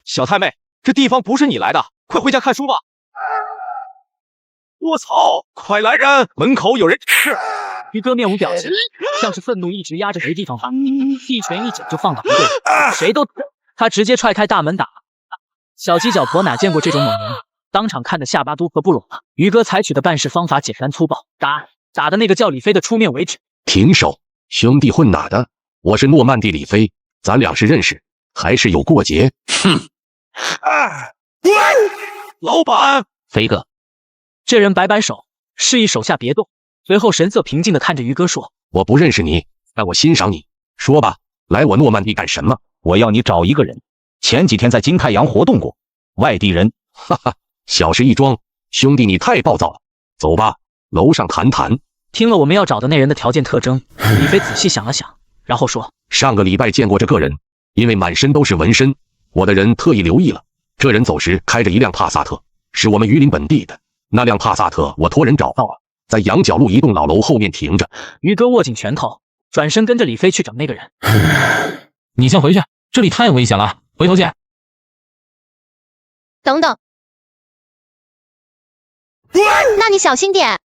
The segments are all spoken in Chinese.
小太妹，这地方不是你来的，快回家看书吧。我操！快来人，门口有人！于哥面无表情，像是愤怒一直压着没地方发，一拳一脚就放倒一个人，谁都他直接踹开大门打。小鸡脚婆哪见过这种猛人，当场看得下巴都合不拢了。于哥采取的办事方法简单粗暴，打的那个叫李飞的出面为止。停手！兄弟混哪的？我是诺曼底李飞，咱俩是认识，还是有过节？哼！老板，飞哥，这人摆摆手，示意手下别动，随后神色平静地看着于哥说：“我不认识你，但我欣赏你。说吧，来我诺曼底干什么？我要你找一个人，前几天在金太阳活动过，外地人。哈哈，小事一桩。兄弟，你太暴躁了。走吧，楼上谈谈。”听了我们要找的那人的条件特征，李飞仔细想了想，然后说：“上个礼拜见过这个人，因为满身都是纹身，我的人特意留意了。这人走时开着一辆帕萨特，是我们榆林本地的。那辆帕萨特我托人找到了，在羊角路一栋老楼后面停着。”于哥握紧拳头，转身跟着李飞去找那个人。你先回去，这里太危险了，回头见。等等，那你小心点。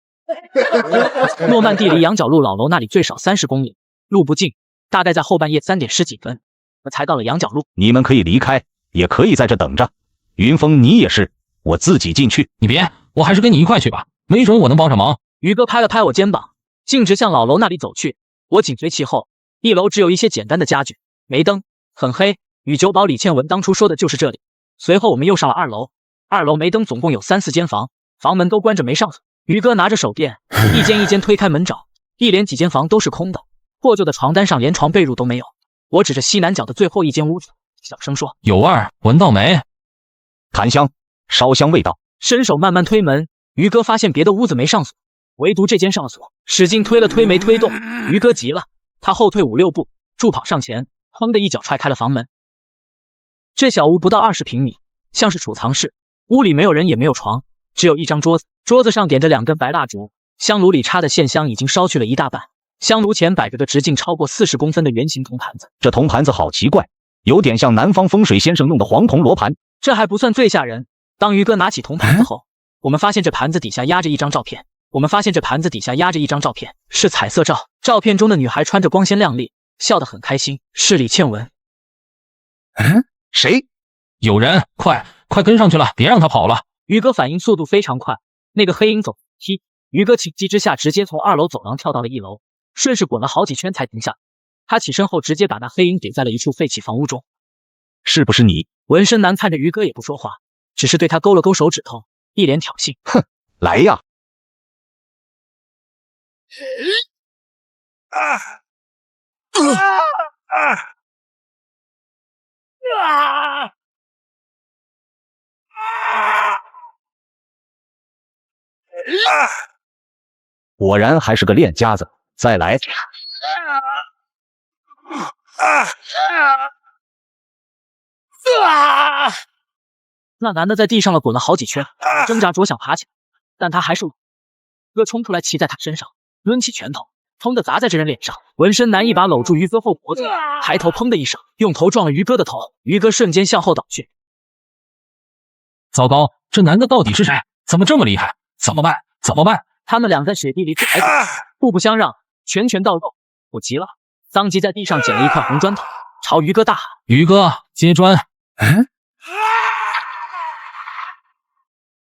诺曼底离羊角路老楼那里最少30公里，路不近，大概在后半夜3点10几分，我才到了羊角路。你们可以离开，也可以在这等着。云峰，你也是，我自己进去。你别，我还是跟你一块去吧，没准我能帮上忙。于哥拍了拍我肩膀，径直向老楼那里走去，我紧随其后。1楼只有一些简单的家具，没灯，很黑。与酒保李倩文当初说的就是这里。随后我们又上了2楼，2楼没灯，总共有3、4间房，房门都关着没上锁。于哥拿着手电，一间一间推开门找，一连几间房都是空的，破旧的床单上连床被褥都没有。我指着西南角的最后一间屋子，小声说：“有味儿，闻到没？檀香，烧香味道。”伸手慢慢推门，于哥发现别的屋子没上锁，唯独这间上锁，使劲推了推没推动。于哥急了，他后退5、6步，助跑上前，砰的一脚踹开了房门。这小屋不到20平米，像是储藏室，屋里没有人也没有床，只有一张桌子，桌子上点着2根白蜡烛，香炉里插的线香已经烧去了一大半，香炉前摆着个直径超过40公分的圆形铜盘子。这铜盘子好奇怪，有点像南方风水先生弄的黄铜罗盘。这还不算最吓人，当于哥拿起铜盘子后，我们发现这盘子底下压着一张照片。是彩色照，照片中的女孩穿着光鲜亮丽，笑得很开心，是李倩文。谁？有人，快跟上去了，别让他跑了。于哥反应速度非常快，那个黑影走梯，于哥情急之下直接从2楼走廊跳到了1楼，顺势滚了好几圈才停下。他起身后直接把那黑影顶在了一处废弃房屋中。是不是你？纹身男看着于哥也不说话，只是对他勾了勾手指头，一脸挑衅。哼，来呀！果然还是个练家子，再来！那男的在地上了滚了好几圈，挣扎着想爬起来，但他还是哥冲出来骑在他身上，抡起拳头，砰的砸在这人脸上。纹身男一把搂住于哥后脖子，抬头砰的一声，用头撞了于哥的头，于哥瞬间向后倒去。糟糕，这男的到底是谁？怎么这么厉害？怎么办？他们俩在雪地里指来指去，互不相让，拳拳到肉。我急了，当即在地上捡了一块红砖头，朝于哥大喊：“于哥，接砖！”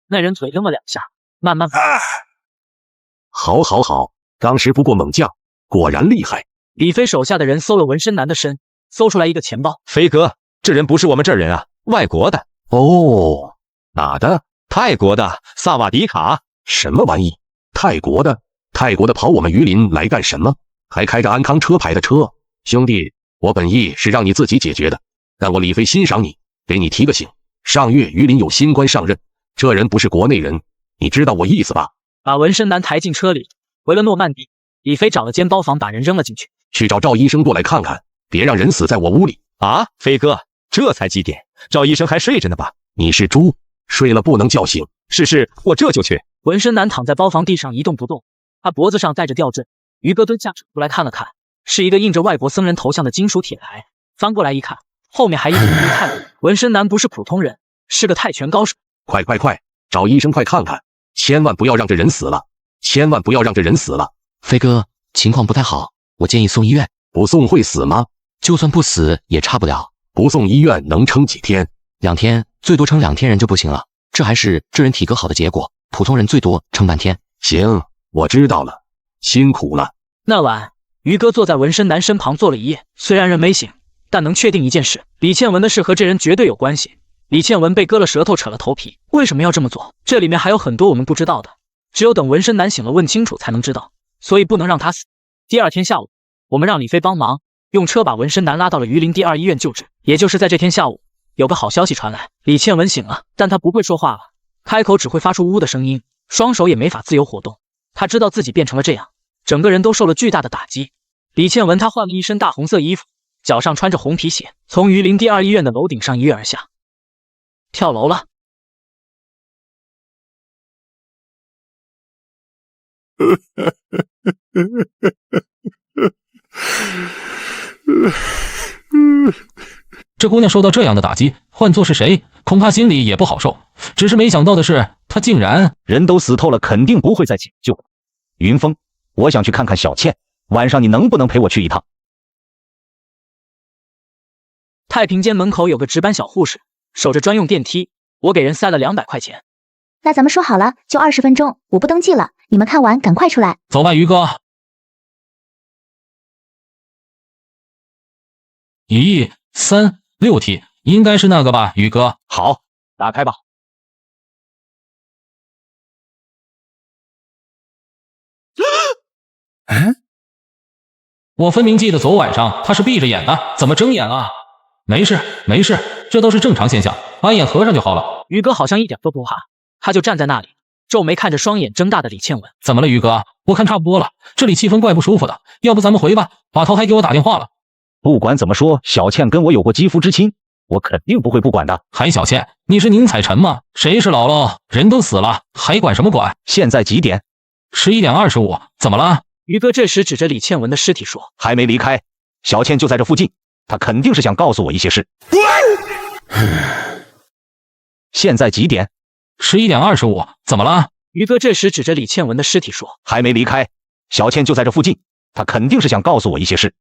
那人腿蹬了2下，慢慢跑。好，当时不过猛将，果然厉害。李飞手下的人搜了纹身男的身，搜出来一个钱包。飞哥，这人不是我们这儿人啊，外国的。哦，哪的？泰国的萨瓦迪卡。什么玩意？泰国的跑我们榆林来干什么？还开着安康车牌的车。兄弟，我本意是让你自己解决的，但我李飞欣赏你，给你提个醒，上月榆林有新官上任，这人不是国内人，你知道我意思吧？把纹身男抬进车里，回了诺曼底。李飞找了间包房，把人扔了进去。去找赵医生过来看看，别让人死在我屋里。啊，飞哥，这才几点？赵医生还睡着呢吧？你是猪，睡了不能叫醒。是，我这就去。纹身男躺在包房地上一动不动，他脖子上戴着吊坠。于哥蹲下扯出来看了看，是一个印着外国僧人头像的金属铁牌。翻过来一看，后面还一直一太过。纹身男不是普通人，是个泰拳高手。快，找医生，快看看，千万不要让这人死了，千万不要让这人死了。飞哥，情况不太好，我建议送医院。不送会死吗？就算不死也差不了。不送医院能撑几天？2天，最多撑2天人就不行了。这还是这人体格好的结果，普通人最多撑半天。行，我知道了，辛苦了。那晚，于哥坐在纹身男身旁坐了一夜，虽然人没醒，但能确定一件事：李倩文的事和这人绝对有关系。李倩文被割了舌头，扯了头皮，为什么要这么做？这里面还有很多我们不知道的，只有等纹身男醒了问清楚才能知道，所以不能让他死。第二天下午，我们让李飞帮忙，用车把纹身男拉到了榆林第2医院救治。也就是在这天下午，有个好消息传来，李倩文醒了，但她不会说话了，开口只会发出呜的声音，双手也没法自由活动。她知道自己变成了这样，整个人都受了巨大的打击。李倩文她换了一身大红色衣服，脚上穿着红皮鞋，从榆林第2医院的楼顶上一跃而下，跳楼了。这姑娘受到这样的打击，换作是谁，恐怕心里也不好受。只是没想到的是，她竟然……人都死透了，肯定不会再解救。云峰，我想去看看小倩，晚上你能不能陪我去一趟？太平间门口有个值班小护士，守着专用电梯，我给人塞了200块钱。那咱们说好了，就20分钟，我不登记了，你们看完赶快出来。走吧，于哥。1、3、6题，应该是那个吧，于哥。好，打开吧。我分明记得昨晚上他是闭着眼的，怎么睁眼了？没事，这都是正常现象，把眼合上就好了。于哥好像一点都不怕，他就站在那里，皱眉看着双眼睁大的李倩文。怎么了，于哥？我看差不多了，这里气氛怪不舒服的，要不咱们回吧？把头还给我打电话了。不管怎么说，小倩跟我有过肌肤之亲，我肯定不会不管的。还小倩，你是宁采臣吗？谁是姥姥？人都死了，还管什么管？现在几点？11点25，怎么了？于哥这时指着李倩文的尸体说：“还没离开，小倩就在这附近，她肯定是想告诉我一些事。”现在几点？11点25，怎么了？于哥这时指着李倩文的尸体说：“还没离开，小倩就在这附近，她肯定是想告诉我一些事。”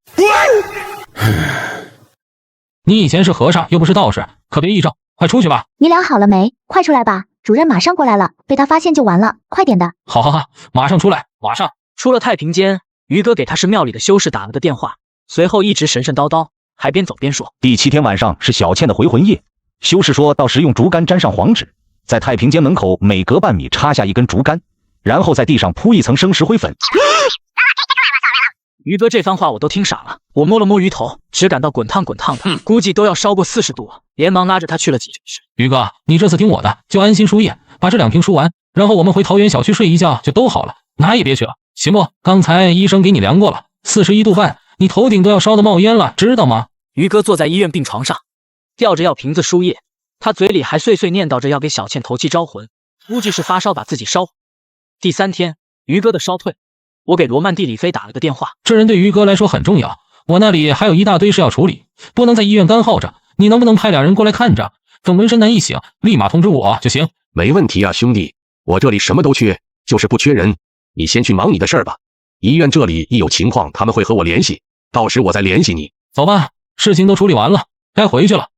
你以前是和尚，又不是道士，可别议政，快出去吧。你俩好了没？快出来吧，主任马上过来了，被他发现就完了，快点的。好，马上出来，马上。出了太平间，于哥给他是庙里的修士打了个电话，随后一直神神叨叨，还边走边说：“第7天晚上是小倩的回魂夜，修士说到时用竹竿沾上黄纸，在太平间门口每隔半米插下一根竹竿，然后在地上铺一层生石灰粉。”于哥这番话我都听傻了，我摸了摸鱼头，只感到滚烫的，估计都要烧过40度了，连忙拉着他去了急诊室。于哥，你这次听我的，就安心输液，把这2瓶输完，然后我们回桃园小区睡一觉就都好了，哪也别去了，行不？刚才医生给你量过了，41度半，你头顶都要烧得冒烟了，知道吗？于哥坐在医院病床上，吊着药瓶子输液，他嘴里还碎碎念叨着要给小倩头七招魂，估计是发烧把自己烧。第3天，于哥的烧退。我给罗曼蒂李飞打了个电话，这人对于哥来说很重要，我那里还有一大堆事要处理，不能在医院干耗着，你能不能派2人过来看着，等纹身男一醒，立马通知我就行。没问题啊，兄弟，我这里什么都缺，就是不缺人，你先去忙你的事儿吧。医院这里一有情况他们会和我联系，到时我再联系你。走吧，事情都处理完了，该回去了。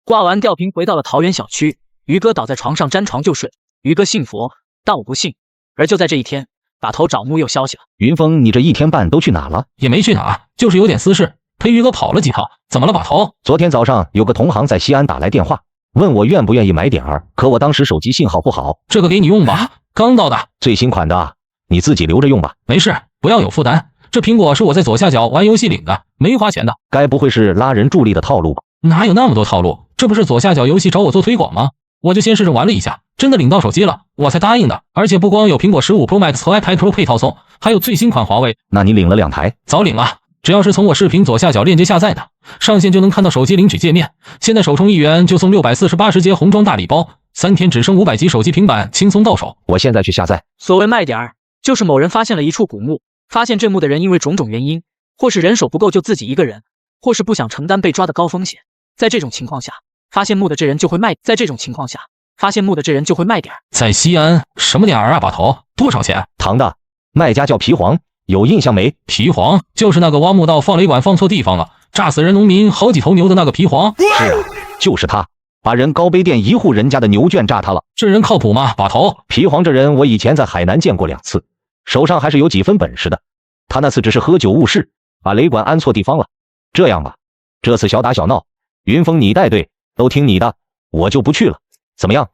挂完吊瓶回到了桃园小区，于哥倒在床上沾床就睡。于哥信佛，但我不信。而就在这一天，把头找木又消息了。云峰，你这1天半都去哪了？也没去哪，就是有点私事，陪于哥跑了几趟。怎么了，把头？昨天早上有个同行在西安打来电话，问我愿不愿意买点儿，可我当时手机信号不好。这个给你用吧，刚到的，最新款的啊，你自己留着用吧。没事，不要有负担。这苹果是我在左下角玩游戏领的，没花钱的。该不会是拉人助力的套路吧？哪有那么多套路？这不是左下角游戏找我做推广吗？我就先试着玩了一下，真的领到手机了，我才答应的。而且不光有苹果15 Pro Max 和 iPad Pro 配套送，还有最新款华为。那你领了2台？早领了，只要是从我视频左下角链接下载的，上线就能看到手机领取界面。现在首充1元就送648节红装大礼包，3天只剩500级手机平板，轻松到手。我现在去下载。所谓卖点儿，就是某人发现了一处古墓，发现这墓的人因为种种原因，或是人手不够就自己一个人，或是不想承担被抓的高风险，在这种情况下，发现墓的这人就会卖。在这种情况下，发现墓的这人就会卖点儿。在西安什么点儿啊？把头多少钱？唐的，卖家叫皮黄，有印象没？皮黄就是那个挖墓道放雷管放错地方了，炸死人农民好几头牛的那个皮黄。是啊，就是他，把人高碑店一户人家的牛圈炸塌了。这人靠谱吗？把头，皮黄这人我以前在海南见过2次，手上还是有几分本事的。他那次只是喝酒误事，把雷管安错地方了。这样吧，这次小打小闹，云峰你带队，都听你的，我就不去了，怎么样？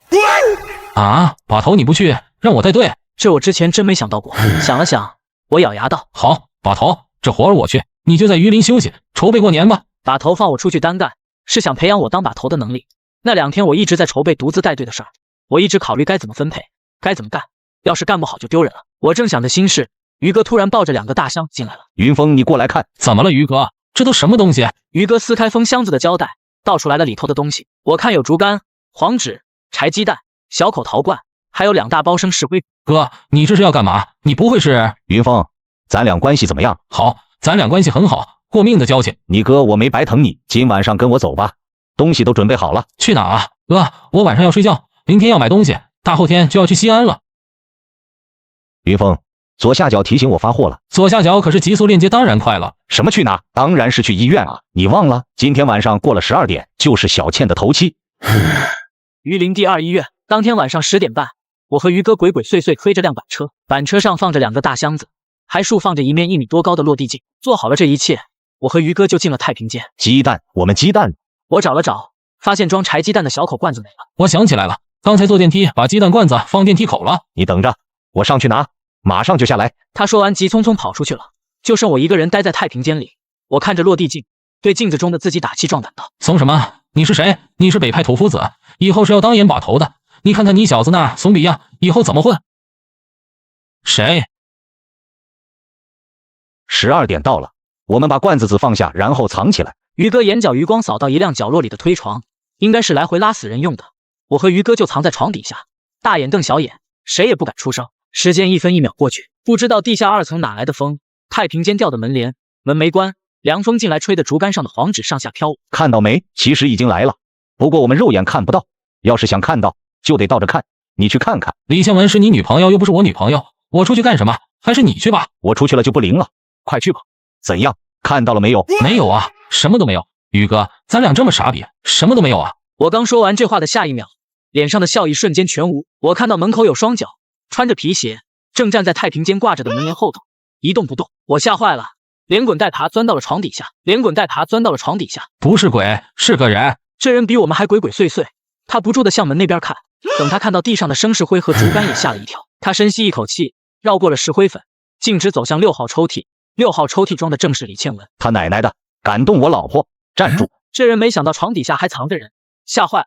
啊，把头你不去，让我带队？这我之前真没想到过。想了想，我咬牙道：好，把头，这活儿我去，你就在榆林休息，筹备过年吧。把头放我出去单干，是想培养我当把头的能力。那2天我一直在筹备独自带队的事儿，我一直考虑该怎么分配，该怎么干。要是干不好就丢人了。我正想着心事，于哥突然抱着2个大箱进来了。云峰，你过来看。怎么了，于哥？这都什么东西？于哥撕开封箱子的胶带，倒出来了里头的东西。我看有竹竿、黄纸、柴鸡蛋、小口陶罐，还有2大包生石灰。哥，你这是要干嘛？你不会是……云峰，咱俩关系怎么样？好，咱俩关系很好，过命的交情。你哥我没白疼你，今晚上跟我走吧，东西都准备好了。去哪啊？哥，我晚上要睡觉，明天要买东西，大后天就要去西安了。云峰，左下角提醒我发货了。左下角可是极速链接，当然快了。什么去哪？当然是去医院啊！你忘了，今天晚上过了12点就是小倩的头七。榆林第2医院，当天晚上10点半，我和于哥鬼鬼祟祟推着辆板车，板车上放着2个大箱子，还竖放着一面1米多高的落地镜。做好了这一切，我和于哥就进了太平间。鸡蛋，我们鸡蛋。我找了找，发现装柴鸡蛋的小口罐子没了。我想起来了，刚才坐电梯把鸡蛋罐子放电梯口了。你等着，我上去拿，马上就下来。他说完急匆匆跑出去了，就剩我一个人待在太平间里。我看着落地镜，对镜子中的自己打气壮胆道：怂什么？你是谁？你是北派土夫子，以后是要当眼把头的。你看看你小子那怂逼样，以后怎么混？谁？12点到了，我们把罐子子放下，然后藏起来。于哥眼角余光扫到一辆角落里的推床，应该是来回拉死人用的。我和于哥就藏在床底下，大眼瞪小眼，谁也不敢出声。时间1分1秒过去，不知道地下2层哪来的风，太平间吊的门帘，门没关，凉风进来吹的竹竿上的黄纸上下飘舞。看到没？其实已经来了，不过我们肉眼看不到，要是想看到，就得倒着看。你去看看。李倩文是你女朋友，又不是我女朋友，我出去干什么？还是你去吧。我出去了就不灵了，快去吧。怎样？看到了没有？没有啊，什么都没有。宇哥，咱俩这么傻逼，什么都没有啊。我刚说完这话的下一秒，脸上的笑意瞬间全无。我看到门口有双脚，穿着皮鞋，正站在太平间挂着的门帘后头，一动不动。我吓坏了，连滚带爬钻到了床底下，不是鬼，是个人。这人比我们还鬼鬼祟祟，他不住地向门那边看。等他看到地上的生石灰和竹竿，也吓了一跳。他深吸一口气，绕过了石灰粉，径直走向6号抽屉。6号抽屉装的正是李倩文。他奶奶的，敢动我老婆！站住！这人没想到床底下还藏着人，吓坏了，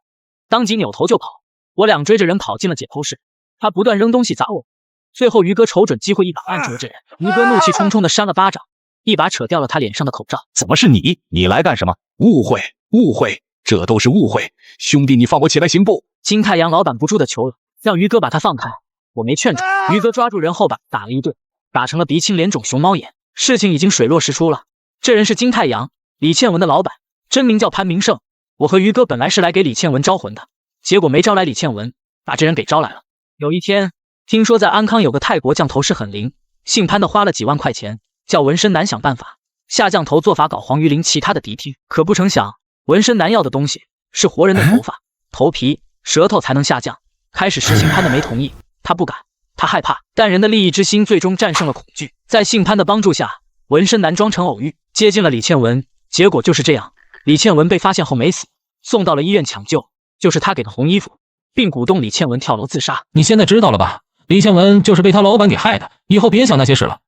当即扭头就跑。我俩追着人跑进了解剖室，他不断扔东西砸我。最后于哥瞅准机会一把按住了这人。于哥怒气冲冲地扇了巴掌，一把扯掉了他脸上的口罩。怎么是你？你来干什么？误会，误会，这都是误会。兄弟，你放我起来行不？金太阳老板不住地求了，让于哥把他放开。我没劝住，于哥抓住人后把打了一顿，打成了鼻青脸肿熊猫眼。事情已经水落石出了，这人是金太阳，李倩文的老板，真名叫潘明胜。我和于哥本来是来给李倩文招魂的，结果没招来李倩文，把这人给招来了。有一天，听说在安康有个泰国降头师很灵，姓潘的花了几万块钱，叫纹身男想办法下降头做法搞黄榆林其他的敌听。可不成想，纹身男要的东西是活人的头发、头皮、舌头才能下降。开始时姓潘的没同意，他不敢，他害怕，但人的利益之心最终战胜了恐惧。在姓潘的帮助下，纹身男装成偶遇，接近了李倩文。结果就是这样，李倩文被发现后没死，送到了医院抢救，就是他给的红衣服，并鼓动李倩文跳楼自杀。你现在知道了吧？李倩文就是被他老板给害的，以后别想那些事了。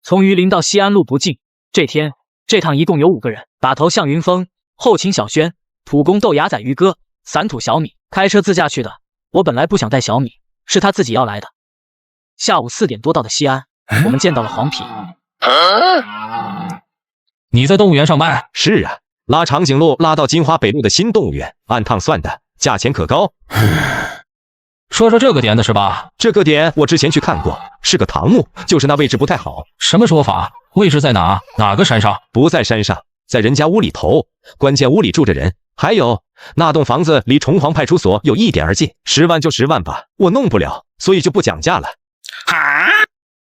从榆林到西安路不近，这天这趟一共有5个人，把头向云峰，后勤小轩，土工豆芽仔于哥，散土小米。开车自驾去的，我本来不想带小米，是他自己要来的。下午4点多到的西安，我们见到了黄皮。你在动物园上班？是啊，拉长颈鹿拉到金华北路的新动物园，按趟算的，价钱可高。说这个点的是吧？这个点我之前去看过，是个唐墓，就是那位置不太好。什么说法？位置在哪？哪个山上？不在山上，在人家屋里头，关键屋里住着人。还有那栋房子离崇黄派出所有一点儿近，10万就10万吧，我弄不了，所以就不讲价了。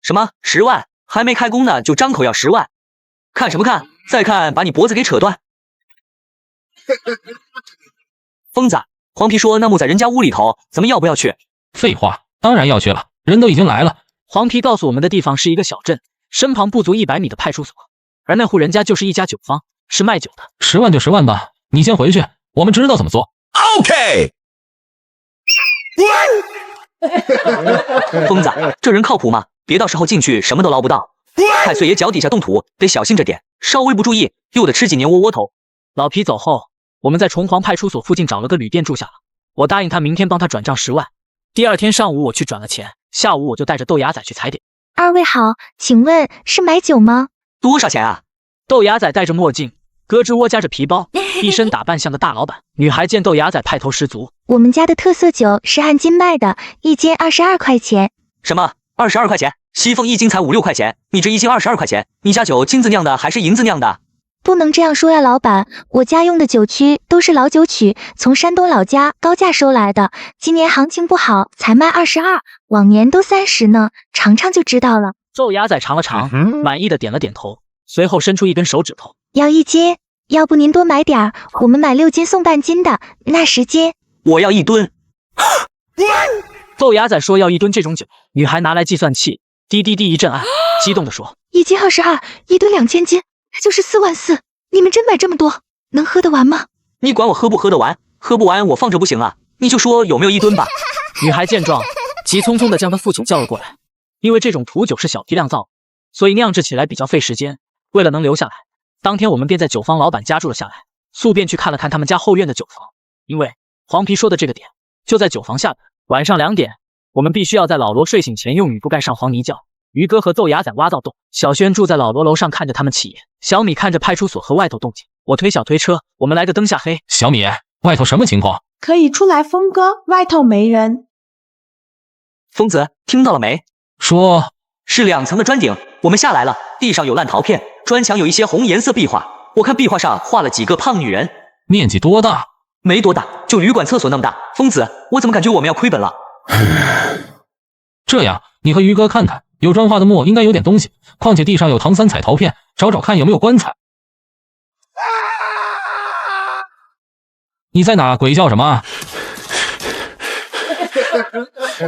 什么10万？还没开工呢，就张口要10万？看什么看？再看把你脖子给扯断！疯子，黄皮说那木在人家屋里头，咱们要不要去？废话，当然要去了，人都已经来了。黄皮告诉我们的地方是一个小镇，身旁不足100米的派出所，而那户人家就是一家酒坊，是卖酒的。10万就10万吧，你先回去，我们知道怎么做。OK。疯子，这人靠谱吗？别到时候进去什么都捞不到。太岁爷脚底下动土，得小心着点，稍微不注意又得吃几年窝窝头。老皮走后，我们在崇黄派出所附近找了个旅店住下了。我答应他明天帮他转账10万。第二天上午我去转了钱，下午我就带着豆芽仔去踩点。二位好，请问是买酒吗？多少钱啊？豆芽仔戴着墨镜，胳肢窝夹着皮包，一身打扮像个大老板。女孩见豆芽仔派头十足。我们家的特色酒是按斤卖的，一斤22块钱。什么？22块钱？西凤一斤才5、6块钱，你这一斤22块钱，你家酒金子酿的还是银子酿的？不能这样说呀，老板，我家用的酒曲都是老酒曲，从山东老家高价收来的，今年行情不好，才卖22，往年都30呢，尝尝就知道了。豆芽仔尝了尝，满意的点了点头，随后伸出一根手指头，要1斤，要不您多买点儿，我们买6斤送半斤的，那10斤。我要1吨。豆芽仔说要1吨这种酒，女孩拿来计算器，滴滴滴一阵按，激动地说：1斤22，1吨2000斤，那就是4万4。你们真买这么多，能喝得完吗？你管我喝不喝得完？喝不完我放着不行啊！你就说有没有1吨吧。女孩见状，急匆匆地将她父亲叫了过来。因为这种土酒是小批量造，所以酿制起来比较费时间。为了能留下来，当天我们便在酒坊老板家住了下来，速便去看了看他们家后院的酒坊。因为黄皮说的这个点就在酒坊下边。晚上2点，我们必须要在老罗睡醒前用雨布盖上黄泥胶。于哥和豆芽仔挖到洞，小轩住在老罗楼上看着他们起夜，小米看着派出所和外头动静。我推小推车，我们来个灯下黑。小米，外头什么情况？可以出来，峰哥，外头没人。疯子，听到了没？说是2层的砖顶，我们下来了，地上有烂陶片，砖墙有一些红颜色壁画，我看壁画上画了几个胖女人。面积多大？没多大，就旅馆厕所那么大。疯子，我怎么感觉我们要亏本了？这样，你和于哥看看，有砖画的墓应该有点东西，况且地上有唐三彩陶片，找找看有没有棺材。你在哪鬼叫什么？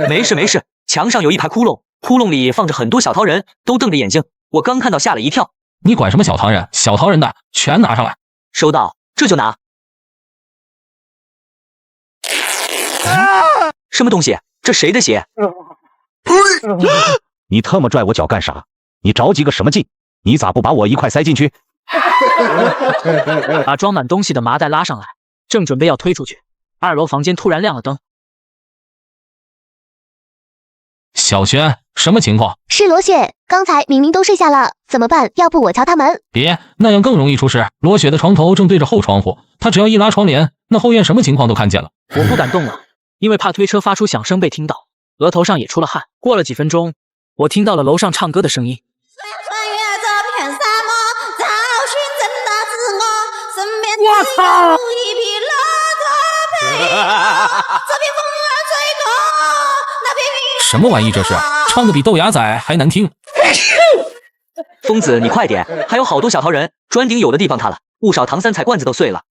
没事没事，墙上有一排窟窿，窟窿里放着很多小陶人，都瞪着眼睛，我刚看到吓了一跳。你管什么小唐人？小唐人的全拿上来。收到，这就拿。什么东西？这谁的鞋？你特么拽我脚干啥？你着急个什么劲？你咋不把我一块塞进去？把装满东西的麻袋拉上来，正准备要推出去，2楼房间突然亮了灯。小轩，什么情况？是罗雪，刚才明明都睡下了，怎么办？要不我敲他门？别，那样更容易出事。罗雪的床头正对着后窗户，她只要一拉窗帘，那后院什么情况都看见了。我不敢动了，因为怕推车发出响声被听到，额头上也出了汗。过了几分钟，我听到了楼上唱歌的声音。我操！什么玩意这是？唱的比豆芽仔还难听。疯子，你快点，还有好多小陶人，砖顶有的地方塌了，不少唐三彩罐子都碎了。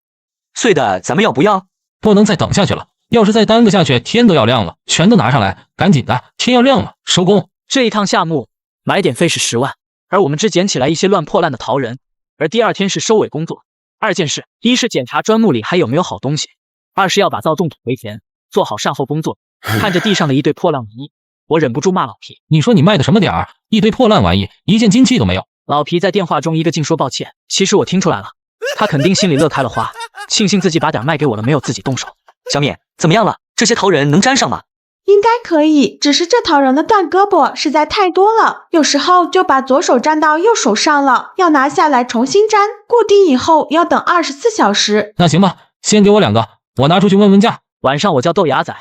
碎的咱们要不要？不能再等下去了，要是再耽搁下去，天都要亮了。全都拿上来，赶紧的，天要亮了，收工。这一趟下墓买点费是10万，而我们只捡起来一些乱破烂的陶人。而第2天是收尾工作，2件事：一是检查砖木里还有没有好东西；2是要把造洞土回填，做好善后工作。看着地上的一堆破烂玩意，我忍不住骂老皮：“你说你卖的什么点儿？一堆破烂玩意，一件金器都没有。”老皮在电话中一个劲说抱歉，其实我听出来了，他肯定心里乐开了花，庆幸自己把点卖给我了，没有自己动手。小米，怎么样了？这些陶人能粘上吗？应该可以，只是这陶人的断胳膊实在太多了，有时候就把左手粘到右手上了，要拿下来重新粘，固定以后要等24小时。那行吧，先给我2个，我拿出去问问价。晚上我叫豆芽仔，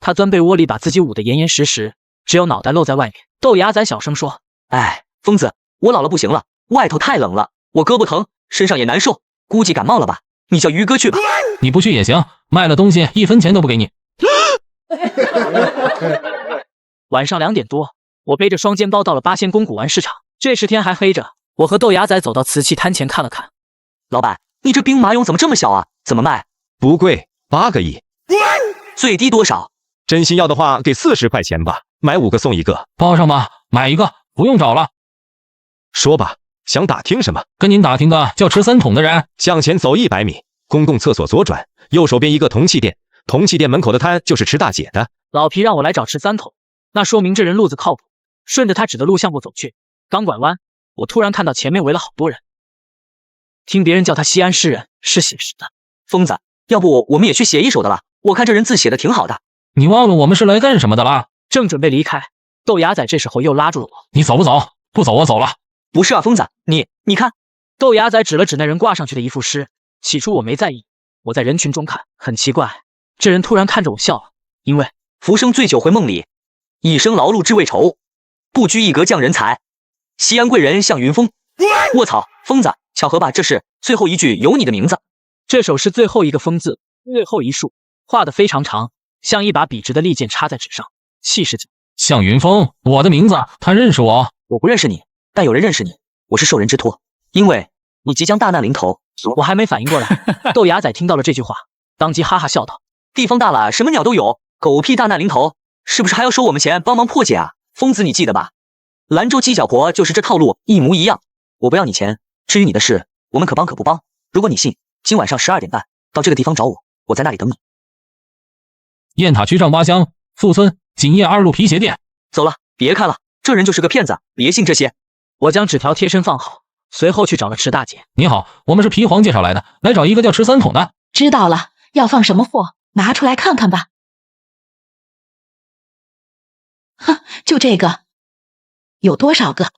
他钻被窝里把自己捂得严严实实，只有脑袋露在外面。豆芽仔小声说：“哎，疯子，我老了不行了，外头太冷了，我胳膊疼，身上也难受，估计感冒了吧？你叫于哥去吧。你不去也行，卖了东西1分钱都不给你。晚上2点多，我背着双肩包到了八仙宫古玩市场。这时天还黑着，我和豆芽仔走到瓷器摊前看了看。老板，你这兵马俑怎么这么小啊？怎么卖？不贵，8个亿。最低多少？真心要的话，给40块钱吧，买5个送1个。报上吧，买一个，不用找了。说吧，想打听什么？跟您打听个叫池3桶的人。向前走100米，公共厕所左转，右手边一个铜器店，铜器店门口的摊就是池大姐的。老皮让我来找池3桶，那说明这人路子靠谱。顺着他指的录像部走去，刚拐弯，我突然看到前面围了好多人。听别人叫他西安诗人，是写实的。疯子，要不我们也去写一首的了？我看这人字写的挺好的。你忘了我们是来干什么的啦？正准备离开，豆芽仔这时候又拉住了我。你走不走？不走我走了。不是啊，疯子，你看。豆芽仔指了指那人挂上去的一副诗。起初我没在意，我在人群中看，很奇怪，这人突然看着我笑了，因为浮生醉酒回梦里，一生劳碌志为愁，不拘一格降人才，西安贵人向云峰。卧槽，疯子，巧合吧？这是最后一句有你的名字。这首诗最后一个风字，最后一竖，画得非常长，像一把笔直的利剑插在纸上，气势紧。向云峰，我的名字，他认识我。我不认识你，但有人认识你，我是受人之托，因为你即将大难临头。我还没反应过来，豆芽仔听到了这句话，当即哈哈笑道：地方大了，什么鸟都有，狗屁大难临头，是不是还要收我们钱帮忙破解啊？疯子，你记得吧？兰州鸡脚婆就是这套路，一模一样。我不要你钱，至于你的事，我们可帮可不帮。如果你信，今晚上12点半到这个地方找我，我在那里等你。雁塔区上八乡富村锦业2路皮鞋店。走了，别看了，这人就是个骗子，别信这些。我将纸条贴身放好，随后去找了池大姐。你好，我们是皮黄介绍来的，来找一个叫池3桶的。知道了，要放什么货，拿出来看看吧。哼，就这个。有多少个？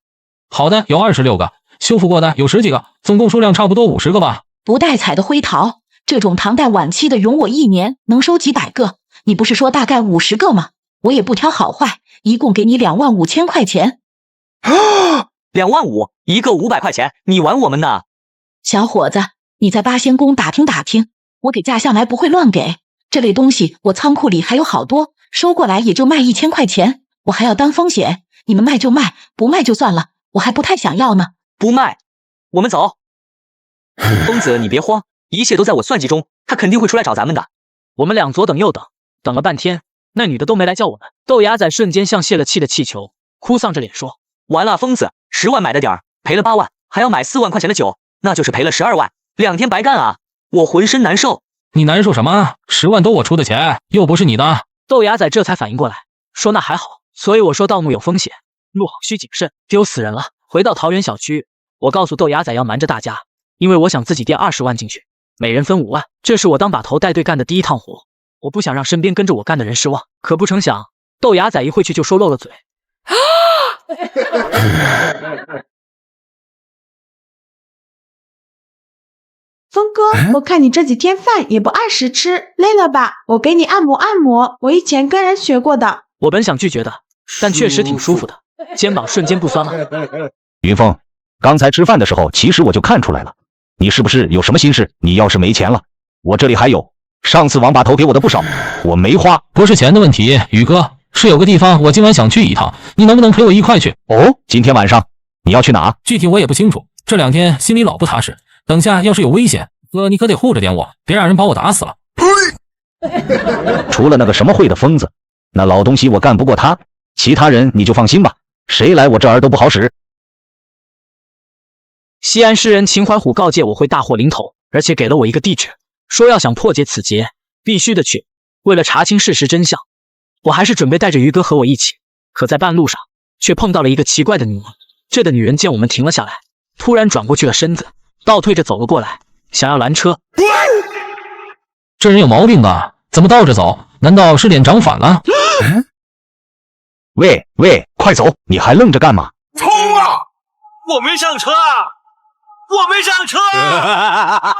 好的有26个，修复过的有10几个，总共数量差不多50个吧。不带彩的灰陶，这种唐代晚期的容我1年能收几百个。你不是说大概50个吗？我也不挑好坏，一共给你25000块钱。25000，一个500块钱，你玩我们呢？小伙子，你在八仙宫打听打听，我给价向来不会乱给。这类东西我仓库里还有好多，收过来也就卖1000块钱，我还要担风险。你们卖就卖，不卖就算了，我还不太想要呢。不卖，我们走。疯子，你别慌，一切都在我算计中，他肯定会出来找咱们的。我们俩左等右等，等了半天，那女的都没来叫我们。豆芽仔瞬间像泄了气的气球，哭丧着脸说：完了，疯子，10万买的点儿，赔了8万，还要买4万块钱的酒，那就是赔了12万，2天白干啊！我浑身难受。你难受什么？10万都我出的钱，又不是你的。豆芽仔这才反应过来，说那还好。所以我说盗墓有风险，路好需谨慎，丢死人了。回到桃园小区，我告诉豆芽仔要瞒着大家，因为我想自己垫20万进去，每人分5万，这是我当把头带队干的第一趟活，我不想让身边跟着我干的人失望。可不成想，豆芽仔一回去就说漏了嘴。峰哥，我看你这几天饭也不按时吃，累了吧？我给你按摩按摩，我以前跟人学过的。我本想拒绝的，但确实挺舒服的，肩膀瞬间不酸了。云峰，刚才吃饭的时候，其实我就看出来了，你是不是有什么心事？你要是没钱了，我这里还有，上次王把头给我的不少，我没花。不是钱的问题，宇哥，是有个地方我今晚想去一趟，你能不能陪我一块去？哦，今天晚上你要去哪？具体我也不清楚，这2天心里老不踏实，等下要是有危险，哥你可得护着点我，别让人把我打死了。除了那个什么会的疯子，那老东西我干不过他，其他人你就放心吧，谁来我这儿都不好使。西安诗人秦怀虎告诫我会大祸临头，而且给了我一个地址，说要想破解此劫，必须得去。为了查清事实真相，我还是准备带着于哥和我一起。可在半路上，却碰到了一个奇怪的女人。这的女人见我们停了下来，突然转过去了身子，倒退着走了过来，想要拦车。这人有毛病吧？怎么倒着走？难道是脸长反了？喂，快走！你还愣着干嘛？冲啊！我没上车啊！我没上车啊！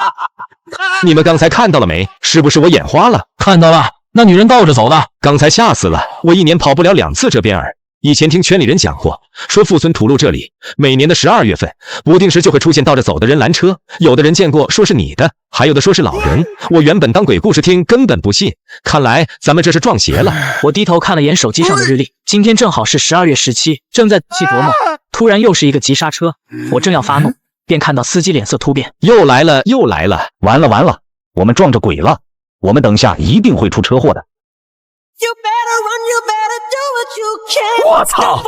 你们刚才看到了没？是不是我眼花了？看到了，那女人倒着走的。刚才吓死了，我1年跑不了2次这边儿。以前听圈里人讲过，说富村土路这里每年的12月份，不定时就会出现倒着走的人拦车，有的人见过说是你的，还有的说是老人。我原本当鬼故事听，根本不信，看来咱们这是撞邪了。我低头看了眼手机上的日历，今天正好是12月17，正在仔细琢磨，突然又是一个急刹车，我正要发怒，便看到司机脸色突变，又来了，又来了，完了完了，我们撞着鬼了，我们等下一定会出车祸的。我操！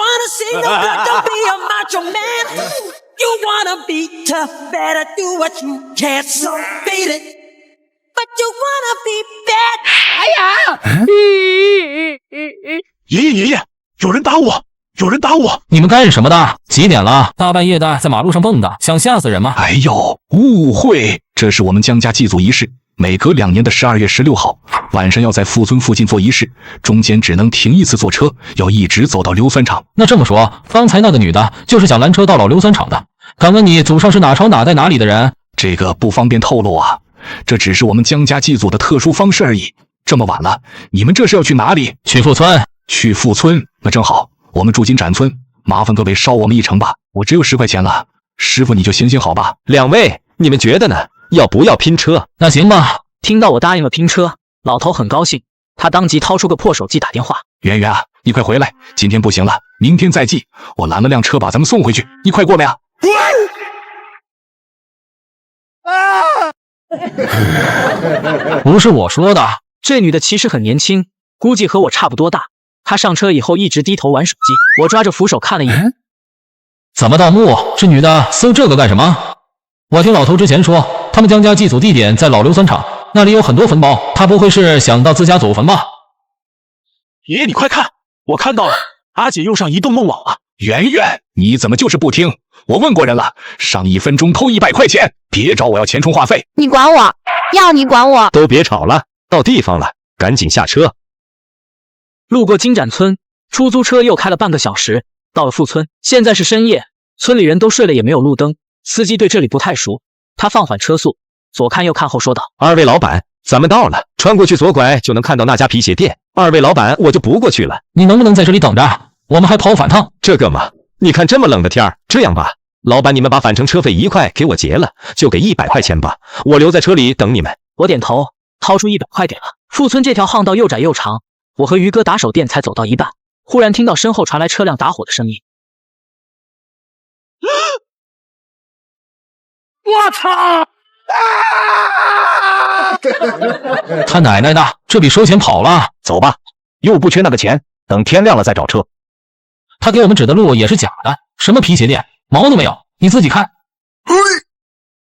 爷爷，有人打我，有人打我！你们干什么的？几点了？大半夜的在马路上蹦跶，想吓死人吗？哎呦，误会，这是我们江家祭祖仪式，每隔2年的12月16号晚上要在富村附近做仪式，中间只能停一次坐车，要一直走到硫酸厂。那这么说，刚才那个女的就是想拦车到老硫酸厂的。敢问你祖上是哪朝哪代哪里的人？这个不方便透露啊，这只是我们江家祭祖的特殊方式而已。这么晚了，你们这是要去哪里？去富村。去富村？那正好，我们住进展村，麻烦各位捎我们一程吧，我只有10块钱了，师傅你就行行好吧。两位，你们觉得呢？要不要拼车？那行吧。听到我答应了拼车，老头很高兴，他当即掏出个破手机打电话。圆圆啊，你快回来，今天不行了，明天再寄，我拦了辆车把咱们送回去，你快过来啊！不是我说的。这女的其实很年轻，估计和我差不多大。她上车以后一直低头玩手机，我抓着扶手看了一眼。怎么盗墓？这女的搜这个干什么？我听老头之前说，他们江家祭祖地点在老硫酸厂，那里有很多坟包，她不会是想到自家祖坟吧？爷爷，你快看，我看到了，阿姐又上移动梦网了。圆圆，你怎么就是不听？我问过人了，上1分钟扣100块钱，别找我要钱充话费。你管我？要你管我？都别吵了，到地方了，赶紧下车。路过金展村，出租车又开了半个小时，到了富村。现在是深夜，村里人都睡了，也没有路灯。司机对这里不太熟，他放缓车速，左看右看后说道：“二位老板，咱们到了，穿过去左拐就能看到那家皮鞋店。二位老板，我就不过去了。你能不能在这里等着？我们还跑反趟。这个嘛，你看这么冷的天儿，这样吧，老板你们把返程车费1块给我结了，就给100块钱吧，我留在车里等你们。”我点头，掏出100块给了。富村这条巷道又窄又长，我和于哥打手电才走到一半，忽然听到身后传来车辆打火的声音。我操！他奶奶的，这比收钱跑了。走吧，又不缺那个钱，等天亮了再找车。他给我们指的路也是假的，什么皮鞋店，毛都没有，你自己看。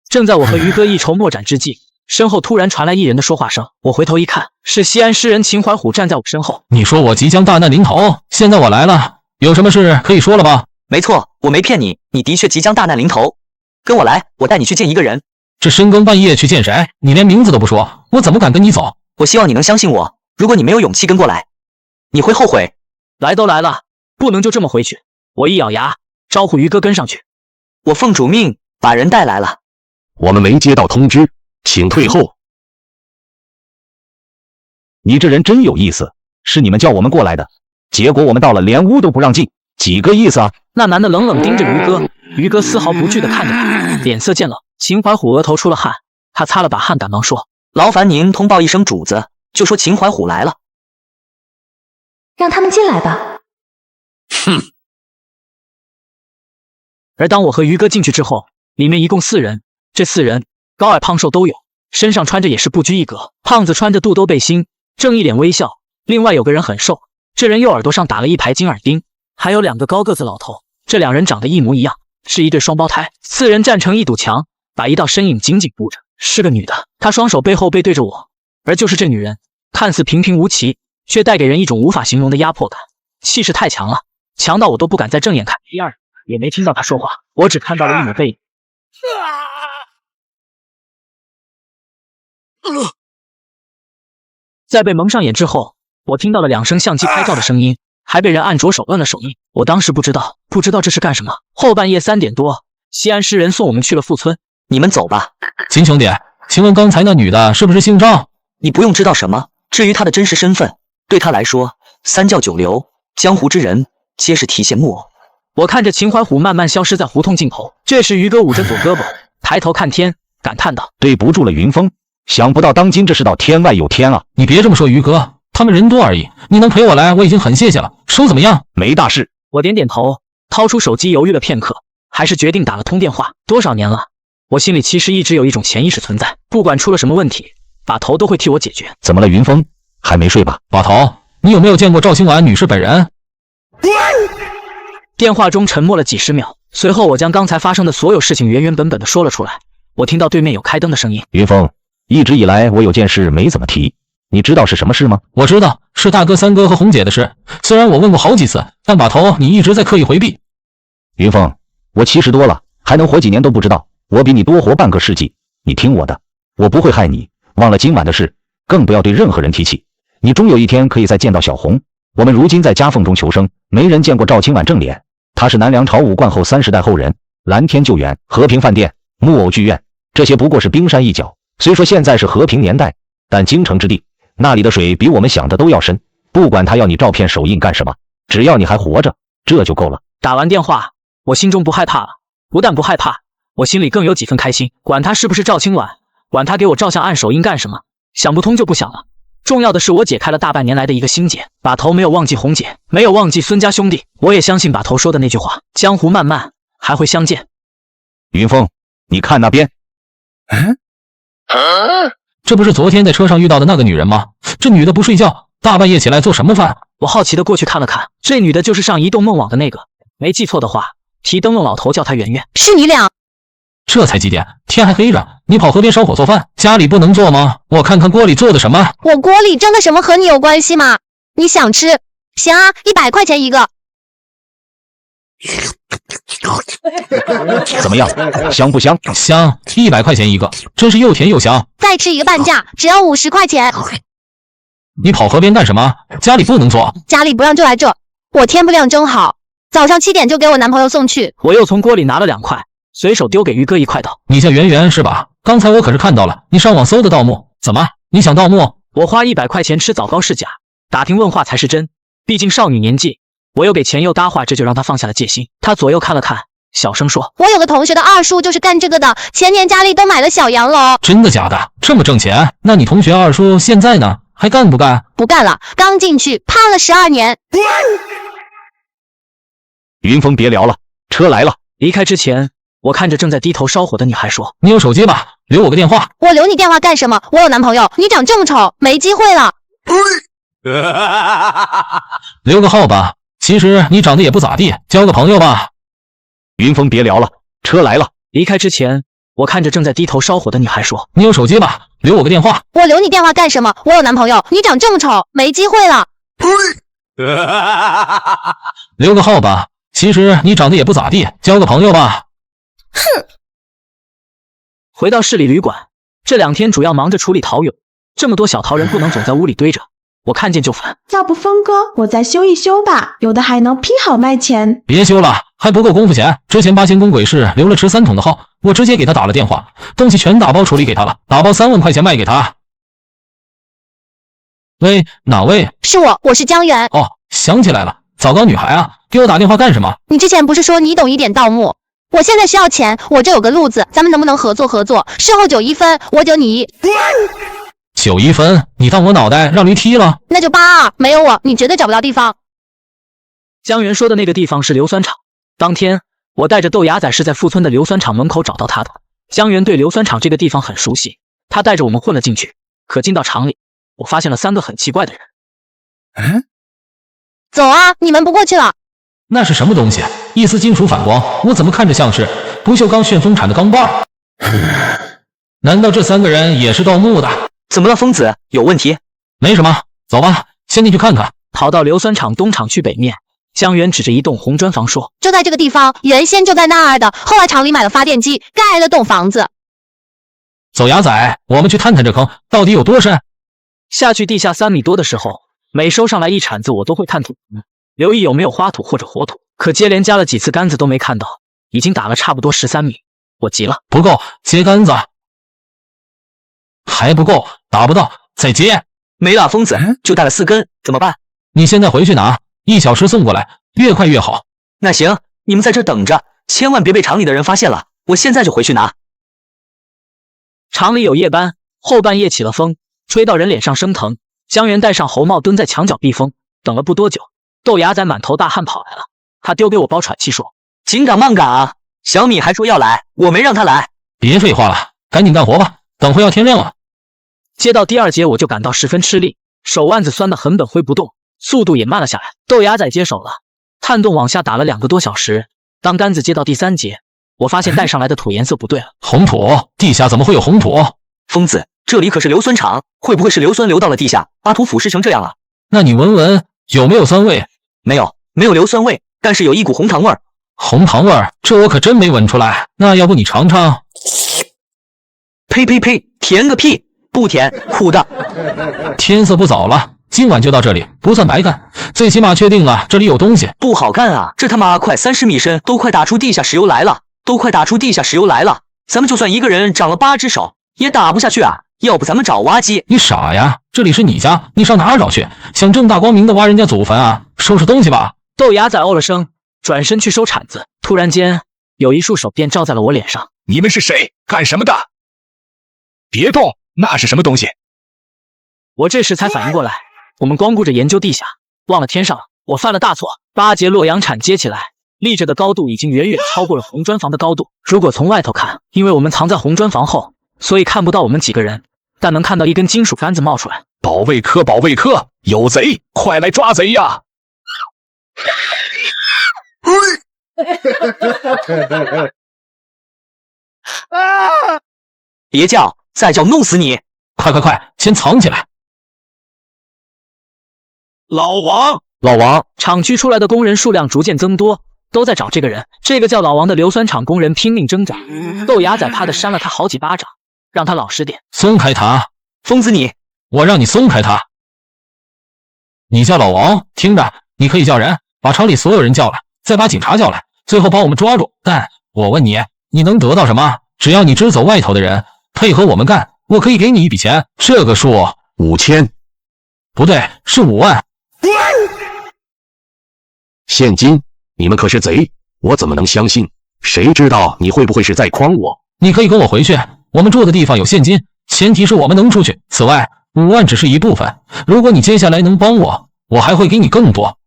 正在我和于哥一筹莫展之际，身后突然传来一人的说话声，我回头一看，是西安诗人秦怀虎站在我身后。你说我即将大难临头，现在我来了，有什么事可以说了吧？没错，我没骗你，你的确即将大难临头。跟我来，我带你去见一个人。这深更半夜去见谁？你连名字都不说，我怎么敢跟你走？我希望你能相信我，如果你没有勇气跟过来，你会后悔。来都来了，不能就这么回去。我一咬牙，招呼于哥跟上去。我奉主命把人带来了。我们没接到通知，请退后。你这人真有意思，是你们叫我们过来的，结果我们到了连屋都不让进，几个意思啊？那男的冷冷盯着于哥，于哥丝毫不惧地看着他，脸色渐冷。秦怀虎额头出了汗，他擦了把汗，赶忙说：“劳烦您通报一声主子，就说秦怀虎来了。”让他们进来吧。哼。而当我和于哥进去之后，里面一共4人，这4人高矮胖瘦都有，身上穿着也是不拘一格。胖子穿着肚兜背心，正一脸微笑，另外有个人很瘦，这人右耳朵上打了一排金耳钉，还有2个高个子老头，这2人长得一模一样，是一对双胞胎。4人站成一堵墙，把一道身影紧紧布着，是个女的，她双手背后背对着我，而就是这女人，看似平平无奇，却带给人一种无法形容的压迫感，气势太强了，强到我都不敢再正眼看。第二，也没听到她说话，我只看到了一抹背影。在被蒙上眼之后，我听到了2声相机拍照的声音，还被人按着手摁了手印。我当时不知道这是干什么。后半夜3点多，西安诗人送我们去了富村，你们走吧。秦兄弟，请问刚才那女的是不是姓赵？你不用知道什么，至于她的真实身份，对她来说，3教9流，江湖之人皆是提线木偶。我看着秦怀虎慢慢消失在胡同尽头，这时于哥捂着左胳膊，抬头看天，感叹道：“对不住了，云峰，想不到当今这世道天外有天啊！你别这么说，于哥，他们人多而已，你能陪我来，我已经很谢谢了。收怎么样？没大事。”我点点头，掏出手机犹豫了片刻，还是决定打了通电话。多少年了，我心里其实一直有一种潜意识存在，不管出了什么问题，把头都会替我解决。怎么了，云峰？还没睡吧？把头，你有没有见过赵清婉女士本人？电话中沉默了几十秒，随后我将刚才发生的所有事情原本的说了出来。我听到对面有开灯的声音。云峰，一直以来我有件事没怎么提，你知道是什么事吗？我知道，是大哥、三哥和红姐的事。虽然我问过好几次，但把头你一直在刻意回避。云峰，我70多了，还能活几年都不知道，我比你多活半个世纪。你听我的，我不会害你。忘了今晚的事，更不要对任何人提起。你终有一天可以再见到小红。我们如今在夹缝中求生，没人见过赵清婉正脸。她是南梁朝武冠后30代后人，蓝天救援、和平饭店、木偶剧院，这些不过是冰山一角。虽说现在是和平年代，但京城之地，那里的水比我们想的都要深。不管他要你照片手印干什么，只要你还活着，这就够了。打完电话，我心中不害怕了，不但不害怕，我心里更有几分开心。管他是不是赵清婉，管他给我照相按手印干什么，想不通就不想了。重要的是我解开了大半年来的一个心结，把头没有忘记红姐，没有忘记孙家兄弟，我也相信把头说的那句话，江湖漫漫，还会相见。云峰，你看那边。这不是昨天在车上遇到的那个女人吗？这女的不睡觉，大半夜起来做什么饭？我好奇的过去看了看，这女的就是上移动梦网的那个，没记错的话，提灯笼老头叫她圆圆。是你俩？这才几点，天还黑着，你跑河边烧火做饭，家里不能做吗？我看看锅里做的什么。我锅里蒸的什么和你有关系吗？你想吃？行啊，100块钱一个。怎么样，香不香？香，100块钱一个，真是又甜又香。再吃一个半价，只要50块钱。你跑河边干什么？家里不能做。家里不让就来这，我天不亮蒸好，早上7点就给我男朋友送去。我又从锅里拿了2块，随手丢给于哥1块道：“你叫圆圆是吧？刚才我可是看到了，你上网搜的盗墓，怎么？你想盗墓？我花100块钱吃枣糕是假，打听问话才是真。毕竟少女年纪，我又给钱又搭话，这就让他放下了戒心。他左右看了看，小声说：“我有个同学的二叔就是干这个的，前年家里都买了小洋楼。”真的假的？这么挣钱？那你同学二叔现在呢？还干不干？不干了，刚进去判了12年。云峰，别聊了，车来了。离开之前，我看着正在低头烧火的女孩说：“你有手机吧？留我个电话。”我留你电话干什么？我有男朋友，你长这么丑，没机会了。留个号吧，其实你长得也不咋地，交个朋友吧。云峰，别聊了，车来了。离开之前，我看着正在低头烧火的女孩说：“你有手机吧？留我个电话。”我留你电话干什么？我有男朋友，你长这么丑，没机会了。留个号吧，其实你长得也不咋地，交个朋友吧。哼。回到市里旅馆，这2天主要忙着处理桃友，这么多小桃人不能总在屋里堆着，我看见就烦。要不峰哥，我再修一修吧，有的还能批好卖钱。别修了，还不够功夫钱。之前八仙宫鬼市留了持3桶的号，我直接给他打了电话，东西全打包处理给他了，打包3万块钱卖给他。喂，哪位？是我是江源。哦，想起来了，早高女孩啊，给我打电话干什么？你之前不是说你懂一点盗墓？我现在需要钱，我这有个路子，咱们能不能合作？事后9一分，我9你1。9一分？你当我脑袋让驴踢了？那就82，没有我你绝对找不到地方。江源说的那个地方是硫酸厂，当天我带着豆芽仔是在富村的硫酸厂门口找到他的。江源对硫酸厂这个地方很熟悉，他带着我们混了进去。可进到厂里，我发现了3个很奇怪的人。走啊，你们不过去了。那是什么东西？一丝金属反光，我怎么看着像是不锈钢旋风铲的钢把？难道这3个人也是盗墓的？怎么了，疯子？有问题？没什么，走吧，先进去看看。跑到硫酸厂东厂区北面，江源指着一栋红砖房说：“就在这个地方，原先就在那儿的，后来厂里买了发电机，盖了栋房子。”走牙仔，我们去探探这坑到底有多深。下去地下3米多的时候，每收上来一铲子，我都会探土，留意有没有花土或者活土。可接连加了几次杆子都没看到，已经打了差不多13米，我急了。不够，接杆子。还不够，打不到，再接。没了，疯子，就带了4根，怎么办？你现在回去拿，1小时送过来，越快越好。那行，你们在这等着，千万别被厂里的人发现了，我现在就回去拿。厂里有夜班，后半夜起了风，吹到人脸上生疼。江源戴上猴帽，蹲在墙角避风。等了不多久，豆芽仔满头大汗跑来了，他丢给我包喘气说：“紧赶慢赶啊！小米还说要来，我没让他来。”别废话了，赶紧干活吧，等会要天亮了。接到第2节我就感到十分吃力，手腕子酸得很，本挥不动，速度也慢了下来。豆芽仔接手了，探洞往下打了2个多小时。当杆子接到第3节，我发现带上来的土颜色不对了。红土？地下怎么会有红土？疯子，这里可是硫酸厂，会不会是硫酸流到了地下，把土腐蚀成这样啊？那你闻闻有没有酸味？没有硫酸味，但是有一股红糖味儿。红糖味儿？这我可真没闻出来。那要不你尝尝？呸呸呸！甜个屁！不甜，苦的。天色不早了，今晚就到这里，不算白干，最起码确定了这里有东西。不好干啊，这他妈快30米深，都快打出地下石油来了，咱们就算一个人长了8只手，也打不下去啊！要不咱们找挖机？你傻呀，这里是你家，你上哪儿找去？想正大光明的挖人家祖坟啊？收拾东西吧。豆芽仔哦了声，转身去收铲子，突然间有一束手电照在了我脸上。你们是谁？干什么的？别动，那是什么东西？我这时才反应过来，我们光顾着研究地下，忘了天上了。我犯了大错。8节洛阳铲接起来，立着的高度已经远远超过了红砖房的高度。如果从外头看，因为我们藏在红砖房后，所以看不到我们几个人，但能看到一根金属杆子冒出来。保卫科，有贼，快来抓贼呀！别叫，再叫弄死你！快，先藏起来！老王，厂区出来的工人数量逐渐增多，都在找这个人。这个叫老王的硫酸厂工人拼命挣扎，豆芽仔啪的扇了他好几巴掌，让他老实点。松开他！疯子你！我让你松开他！你叫老王，听着，你可以叫人，把厂里所有人叫来，再把警察叫来，最后把我们抓住。但我问你，你能得到什么？只要你支走外头的人，配合我们干，我可以给你一笔钱，这个数5000，不对，是5万现金。你们可是贼，我怎么能相信？谁知道你会不会是在诓我？你可以跟我回去，我们住的地方有现金，前提是我们能出去。此外，5万只是一部分，如果你接下来能帮我，我还会给你更多。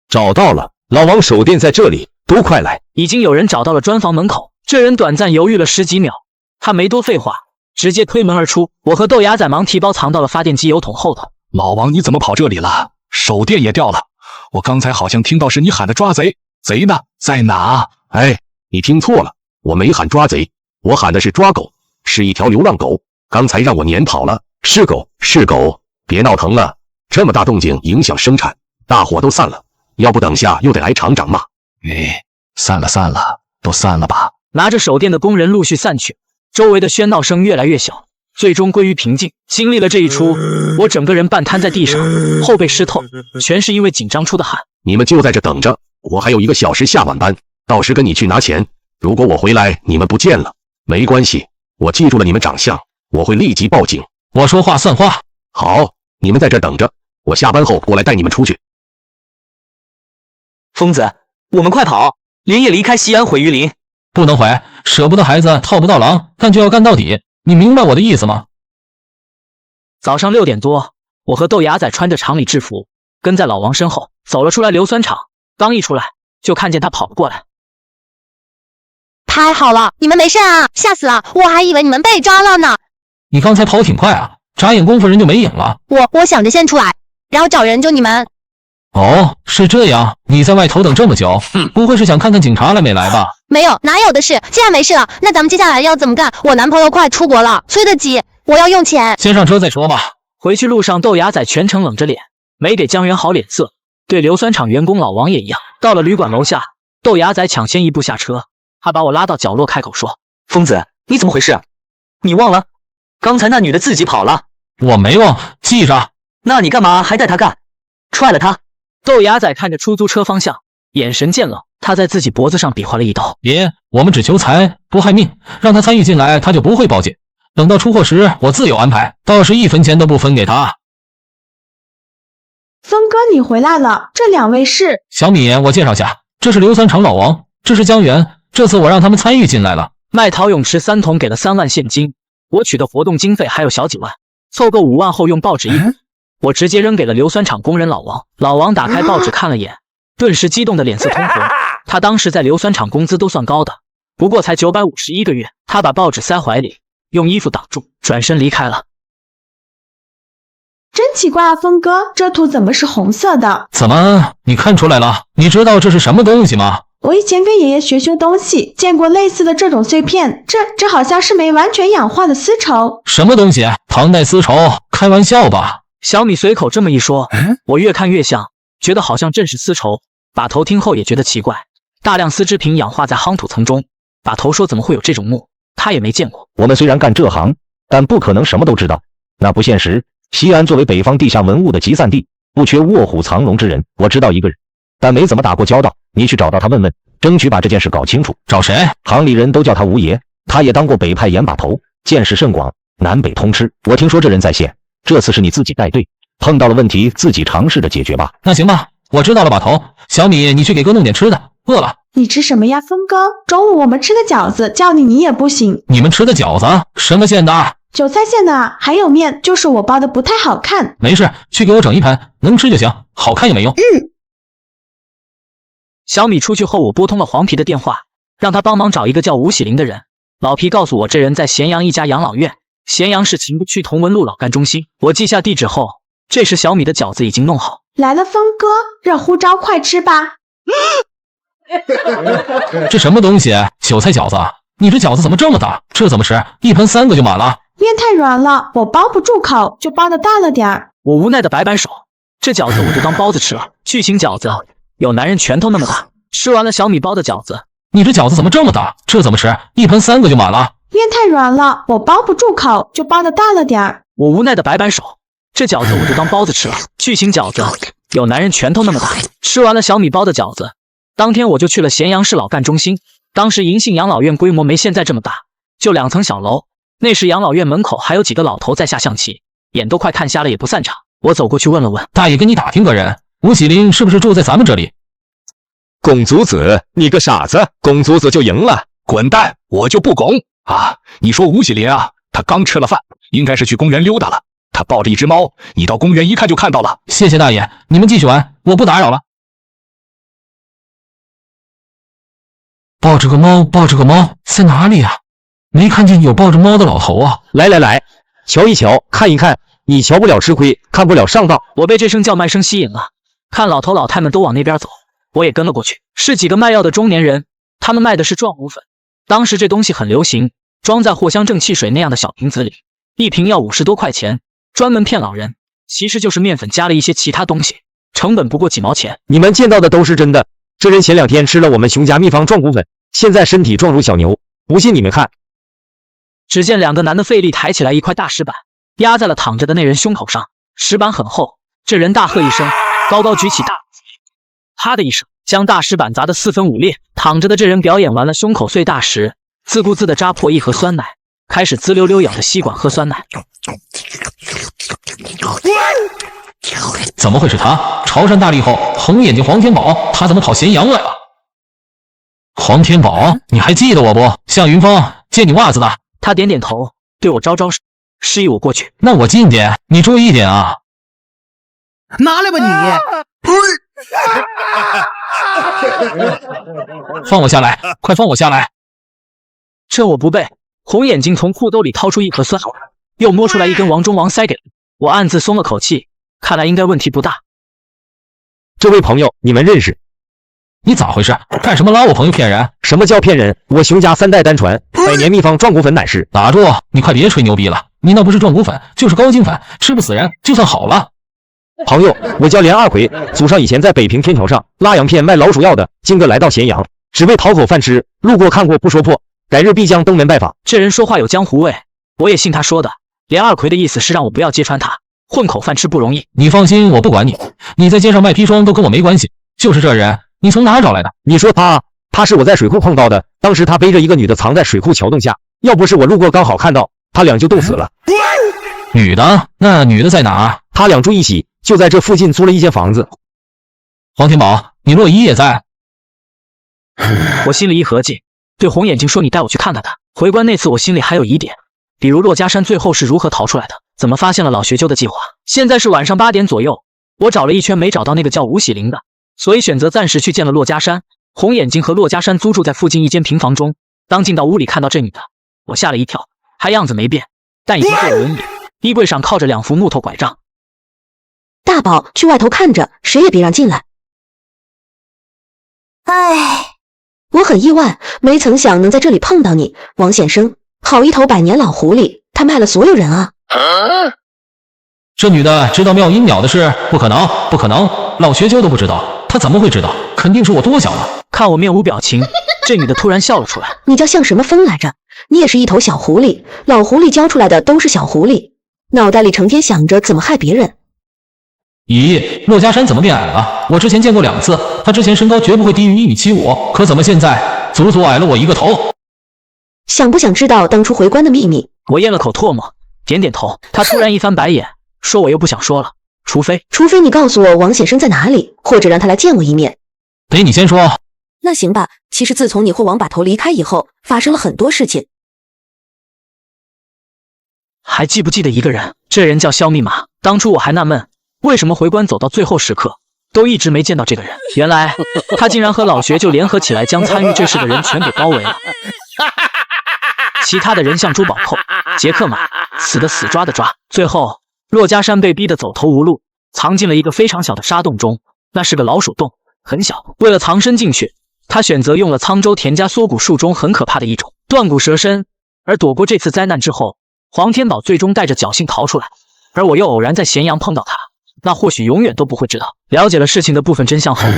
找到了，老王手电在这里，都快来！已经有人找到了砖房门口，这人短暂犹豫了10几秒，他没多废话，直接推门而出。我和豆芽仔忙提包藏到了发电机油桶后头。老王，你怎么跑这里了？手电也掉了。我刚才好像听到是你喊的抓贼，贼呢？在哪？哎，你听错了，我没喊抓贼，我喊的是抓狗，是一条流浪狗，刚才让我撵跑了。是狗，别闹腾了，这么大动静影响生产，大伙都散了，要不等下又得挨厂长骂。散了，都散了吧。拿着手电的工人陆续散去，周围的喧闹声越来越小，最终归于平静。经历了这一出，我整个人半瘫在地上，后背湿透，全是因为紧张出的汗。你们就在这等着，我还有1个小时下晚班，到时跟你去拿钱。如果我回来你们不见了，没关系，我记住了你们长相，我会立即报警。我说话算话。好，你们在这等着，我下班后过来带你们出去。疯子，我们快跑，连夜离开西安回榆林。不能回，舍不得孩子套不到狼，干就要干到底，你明白我的意思吗？早上6点多，我和豆芽仔穿着厂里制服，跟在老王身后走了出来硫酸厂。刚一出来，就看见他跑了过来。太好了，你们没事啊，吓死了，我还以为你们被抓了呢。你刚才跑挺快啊，眨眼功夫人就没影了。我想着先出来，然后找人救你们。哦，是这样，你在外头等这么久，不会是想看看警察来没来吧？没有，哪有的事，既然没事了，那咱们接下来要怎么干？我男朋友快出国了，催得急，我要用钱。先上车再说吧。回去路上，豆芽仔全程冷着脸，没给江源好脸色，对硫酸厂员工老王也一样。到了旅馆楼下，豆芽仔抢先一步下车，他把我拉到角落，开口说：“疯子，你怎么回事？你忘了？刚才那女的自己跑了。”我没忘，记着。那你干嘛还带她干？踹了她。豆芽仔看着出租车方向，眼神渐冷，他在自己脖子上比划了一刀。别，我们只求财不害命，让他参与进来，他就不会报警。等到出货时，我自有安排，到时1分钱都不分给他。峰哥，你回来了，这两位是……小米，我介绍下，这是硫酸厂老王，这是江源。这次我让他们参与进来了。麦陶泳池3桶给了3万现金，我取的活动经费还有小几万，凑够5万后用报纸一补，我直接扔给了硫酸厂工人老王。老王打开报纸看了眼，顿时激动的脸色通红。他当时在硫酸厂工资都算高的，不过才951个月。他把报纸塞怀里，用衣服挡住，转身离开了。真奇怪啊，峰哥，这图怎么是红色的？怎么，你看出来了？你知道这是什么东西吗？我以前跟爷爷学修东西，见过类似的这种碎片，这好像是没完全氧化的丝绸。什么东西？唐代丝绸？开玩笑吧？小米随口这么一说，我越看越像，觉得好像正是丝绸。把头听后也觉得奇怪，大量丝织品氧化在夯土层中。把头说怎么会有这种木，他也没见过。我们虽然干这行，但不可能什么都知道，那不现实。西安作为北方地下文物的集散地，不缺卧虎藏龙之人。我知道一个人，但没怎么打过交道，你去找到他问问，争取把这件事搞清楚。找谁？行里人都叫他吴爷，他也当过北派盐把头，见识甚广，南北通吃。我听说这人在线，这次是你自己带队，碰到了问题自己尝试着解决吧。那行吧，我知道了，把头。小米，你去给哥弄点吃的，饿了。你吃什么呀，峰哥？中午我们吃的饺子，叫你也不行。你们吃的饺子什么馅的？韭菜馅的啊，还有面，就是我包的不太好看。没事，去给我整一盘，能吃就行，好看也没用。小米出去后，我拨通了黄皮的电话，让他帮忙找一个叫吴喜林的人。老皮告诉我，这人在咸阳一家养老院，咸阳市秦都区同文路老干中心。我记下地址后，这时小米的饺子已经弄好。来了，峰哥，热乎招，快吃吧。这什么东西？韭菜饺子？你这饺子怎么这么大？这怎么吃？一盆3个就满了。面太软了，我包不住口，就包的大了点儿。我无奈的摆摆手，这饺子我就当包子吃了。巨型饺子有男人拳头那么大。吃完了小米包的饺子，你这饺子怎么这么大？这怎么吃？一盆3个就满了。面太软了，我包不住口，就包的大了点儿。我无奈的摆摆手，这饺子我就当包子吃了。巨型饺子有男人拳头那么大。吃完了小米包的饺子，当天我就去了咸阳市老干中心。当时银杏养老院规模没现在这么大，就2层小楼。那时养老院门口还有几个老头在下象棋，眼都快看瞎了也不散场。我走过去问了问，大爷，跟你打听个人，吴喜林是不是住在咱们这里？龚祖子，你个傻子，龚祖子就赢了。滚蛋，我就不拱啊！你说吴喜林啊，他刚吃了饭，应该是去公园溜达了。他抱着一只猫，你到公园一看就看到了。谢谢大爷，你们继续玩，我不打扰了。抱着个猫，在哪里啊？没看见有抱着猫的老头啊！来，瞧一瞧，看一看，你瞧不了吃亏，看不了上当。我被这声叫卖声吸引了，看老头老太们都往那边走，我也跟了过去。是几个卖药的中年人，他们卖的是壮骨粉。当时这东西很流行，装在藿香正气水那样的小瓶子里，一瓶要50多块钱，专门骗老人。其实就是面粉加了一些其他东西，成本不过几毛钱。你们见到的都是真的。这人前2天吃了我们熊家秘方壮骨粉，现在身体壮如小牛，不信你们看。只见2个男的费力抬起来一块大石板，压在了躺着的那人胸口上。石板很厚，这人大喝一声，高高举起大，啪的一声，将大石板砸得4分5裂。躺着的这人表演完了胸口碎大石，自顾自地扎破一盒酸奶，开始滋溜溜咬着吸管喝酸奶。怎么会是他？潮汕大力后，红眼睛黄天宝，他怎么跑咸阳来了？黄天宝，你还记得我不？向云峰借你袜子的。他点点头，对我招招手，示意我过去。那我近点，你注意点啊！拿来吧你！放我下来，快放我下来！这我不背。红眼睛从裤兜里掏出一盒酸，又摸出来一根王中王塞给我，暗自松了口气，看来应该问题不大。这位朋友，你们认识？你咋回事？干什么拉我朋友骗人？什么叫骗人？我熊家3代单传，100年秘方壮骨粉乃是。打住！你快别吹牛逼了，你那不是壮骨粉，就是高筋粉，吃不死人就算好了。朋友，我叫连二奎，祖上以前在北平天桥上拉洋片卖老鼠药的，今个来到咸阳，只为讨口饭吃，路过看过不说破，改日必将登门拜访。这人说话有江湖味，我也信他说的。连二奎的意思是让我不要揭穿他，混口饭吃不容易。你放心，我不管你，你在街上卖砒霜都跟我没关系。就是这人，你从哪找来的？你说他是我在水库碰到的，当时他背着一个女的藏在水库桥洞下，要不是我路过刚好看到，他俩就冻死了。女的？那女的在哪？他俩住一起，就在这附近租了一间房子。黄天宝，你洛伊也在？我心里一合计，对红眼睛说：“你带我去看看他。”回关那次，我心里还有疑点，比如骆家山最后是如何逃出来的，怎么发现了老学究的计划。现在是晚上8点左右，我找了一圈没找到那个叫吴喜灵的，所以选择暂时去见了骆家山。红眼睛和骆家山租住在附近一间平房中。当进到屋里看到这女的，我吓了一跳，还样子没变，但已经坐了轮椅，衣柜上靠着2副木头拐杖。大宝，去外头看着，谁也别让进来。唉，我很意外，没曾想能在这里碰到你，王先生，好一头100年老狐狸，他卖了所有人啊！这女的知道妙音鸟的事？不可能，不可能，老学究都不知道，她怎么会知道？肯定是我多想了。看我面无表情，这女的突然笑了出来。你叫像什么风来着？你也是一头小狐狸，老狐狸教出来的都是小狐狸，脑袋里成天想着怎么害别人。咦，骆家山怎么变矮了？我之前见过2次，他之前身高绝不会低于1.75米，可怎么现在足足矮了我1个头？想不想知道当初回关的秘密？我咽了口唾沫，点点头。他突然一翻白眼，说我又不想说了，除非你告诉我王先生在哪里，或者让他来见我一面。得你先说。那行吧，其实自从你和王把头离开以后，发生了很多事情。还记不记得一个人？这人叫肖密码。当初我还纳闷，为什么回关走到最后时刻都一直没见到这个人？原来他竟然和老学究联合起来，将参与这事的人全给包围了。其他的人像珠宝寇、杰克马，死的死，抓的抓。最后骆家山被逼得走投无路，藏进了一个非常小的沙洞中，那是个老鼠洞，很小。为了藏身进去，他选择用了沧州田家缩骨术中很可怕的一种断骨蛇身。而躲过这次灾难之后，黄天宝最终带着侥幸逃出来，而我又偶然在咸阳碰到他，那或许永远都不会知道。了解了事情的部分真相后，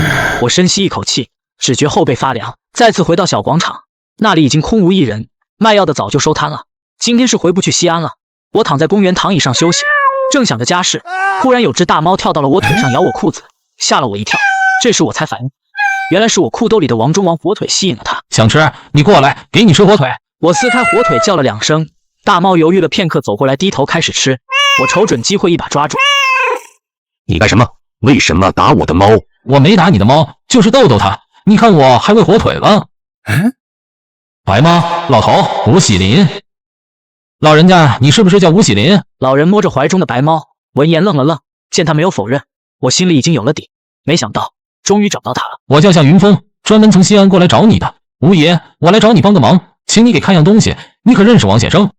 我深吸一口气，只觉后背发凉。再次回到小广场，那里已经空无一人，卖药的早就收摊了。今天是回不去西安了。我躺在公园躺椅上休息，正想着家事，忽然有只大猫跳到了我腿上咬我裤子，吓了我一跳。这时我才反应，原来是我裤兜里的王中王火腿吸引了它。想吃？你过来，给你吃火腿。我撕开火腿叫了2声，大猫犹豫了片刻，走过来低头开始吃。我瞅准机会一把抓住。你干什么？为什么打我的猫？我没打你的猫，就是逗逗它。你看我还喂火腿了。白猫，老头，吴喜林。老人家，你是不是叫吴喜林？老人摸着怀中的白猫，闻言愣了愣，见他没有否认，我心里已经有了底。没想到终于找到他了。我叫向云峰，专门从西安过来找你的。吴爷，我来找你帮个忙，请你给看样东西。你可认识王先生？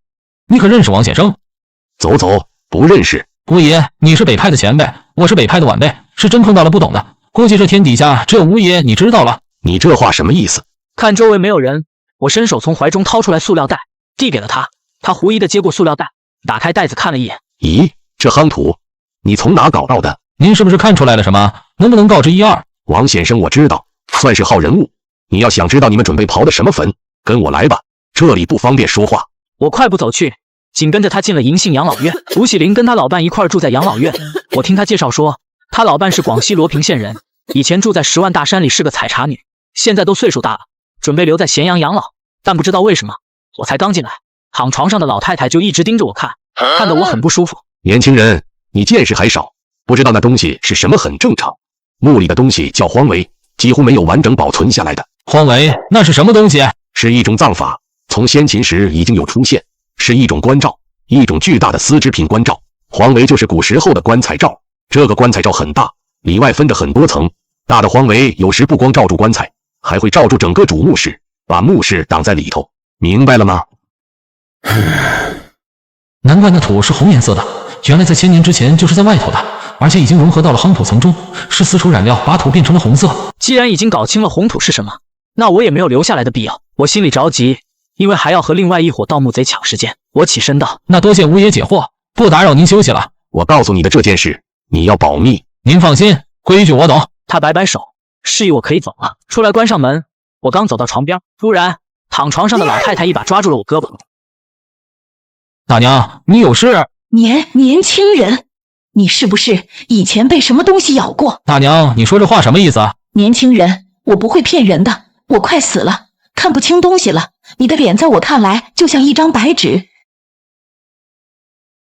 走走，不认识。吴爷，你是北派的前辈，我是北派的晚辈，是真碰到了不懂的，估计这天底下只有吴爷你知道了。你这话什么意思？看周围没有人，我伸手从怀中掏出来塑料袋，递给了他。他狐疑的接过塑料袋，打开袋子看了一眼。咦，这夯土你从哪搞到的？您是不是看出来了什么？能不能告知一二？王先生我知道，算是好人物。你要想知道你们准备刨的什么坟，跟我来吧，这里不方便说话。我快步走去，紧跟着他进了银杏养老院。吴喜林跟他老伴一块住在养老院。我听他介绍说，他老伴是广西罗平县人，以前住在10万大山里，是个采茶女，现在都岁数大了，准备留在咸阳养老。但不知道为什么，我才刚进来，躺床上的老太太就一直盯着我看，看得我很不舒服。年轻人，你见识还少，不知道那东西是什么很正常。墓里的东西叫荒为，几乎没有完整保存下来的。荒为那是什么东西？是一种葬法，从先秦时已经有出现，是一种棺罩，一种巨大的丝织品棺罩。荒为就是古时候的棺材罩，这个棺材罩很大，里外分着很多层。大的荒为有时不光罩住棺材，还会罩住整个主墓室，把墓室挡在里头，明白了吗？难怪那土是红颜色的，原来在1000年之前就是在外头的，而且已经融合到了夯土层中，是丝绸染料把土变成了红色。既然已经搞清了红土是什么，那我也没有留下来的必要。我心里着急，因为还要和另外一伙盗墓贼抢时间。我起身道：那多谢吴爷解惑，不打扰您休息了。我告诉你的这件事，你要保密。您放心，规矩我懂。他摆摆手，示意我可以走了。出来关上门，我刚走到床边，突然躺床上的老太太一把抓住了我胳膊。大娘，你有事？年轻人，你是不是以前被什么东西咬过？大娘，你说这话什么意思？年轻人，我不会骗人的，我快死了，看不清东西了。你的脸在我看来就像一张白纸。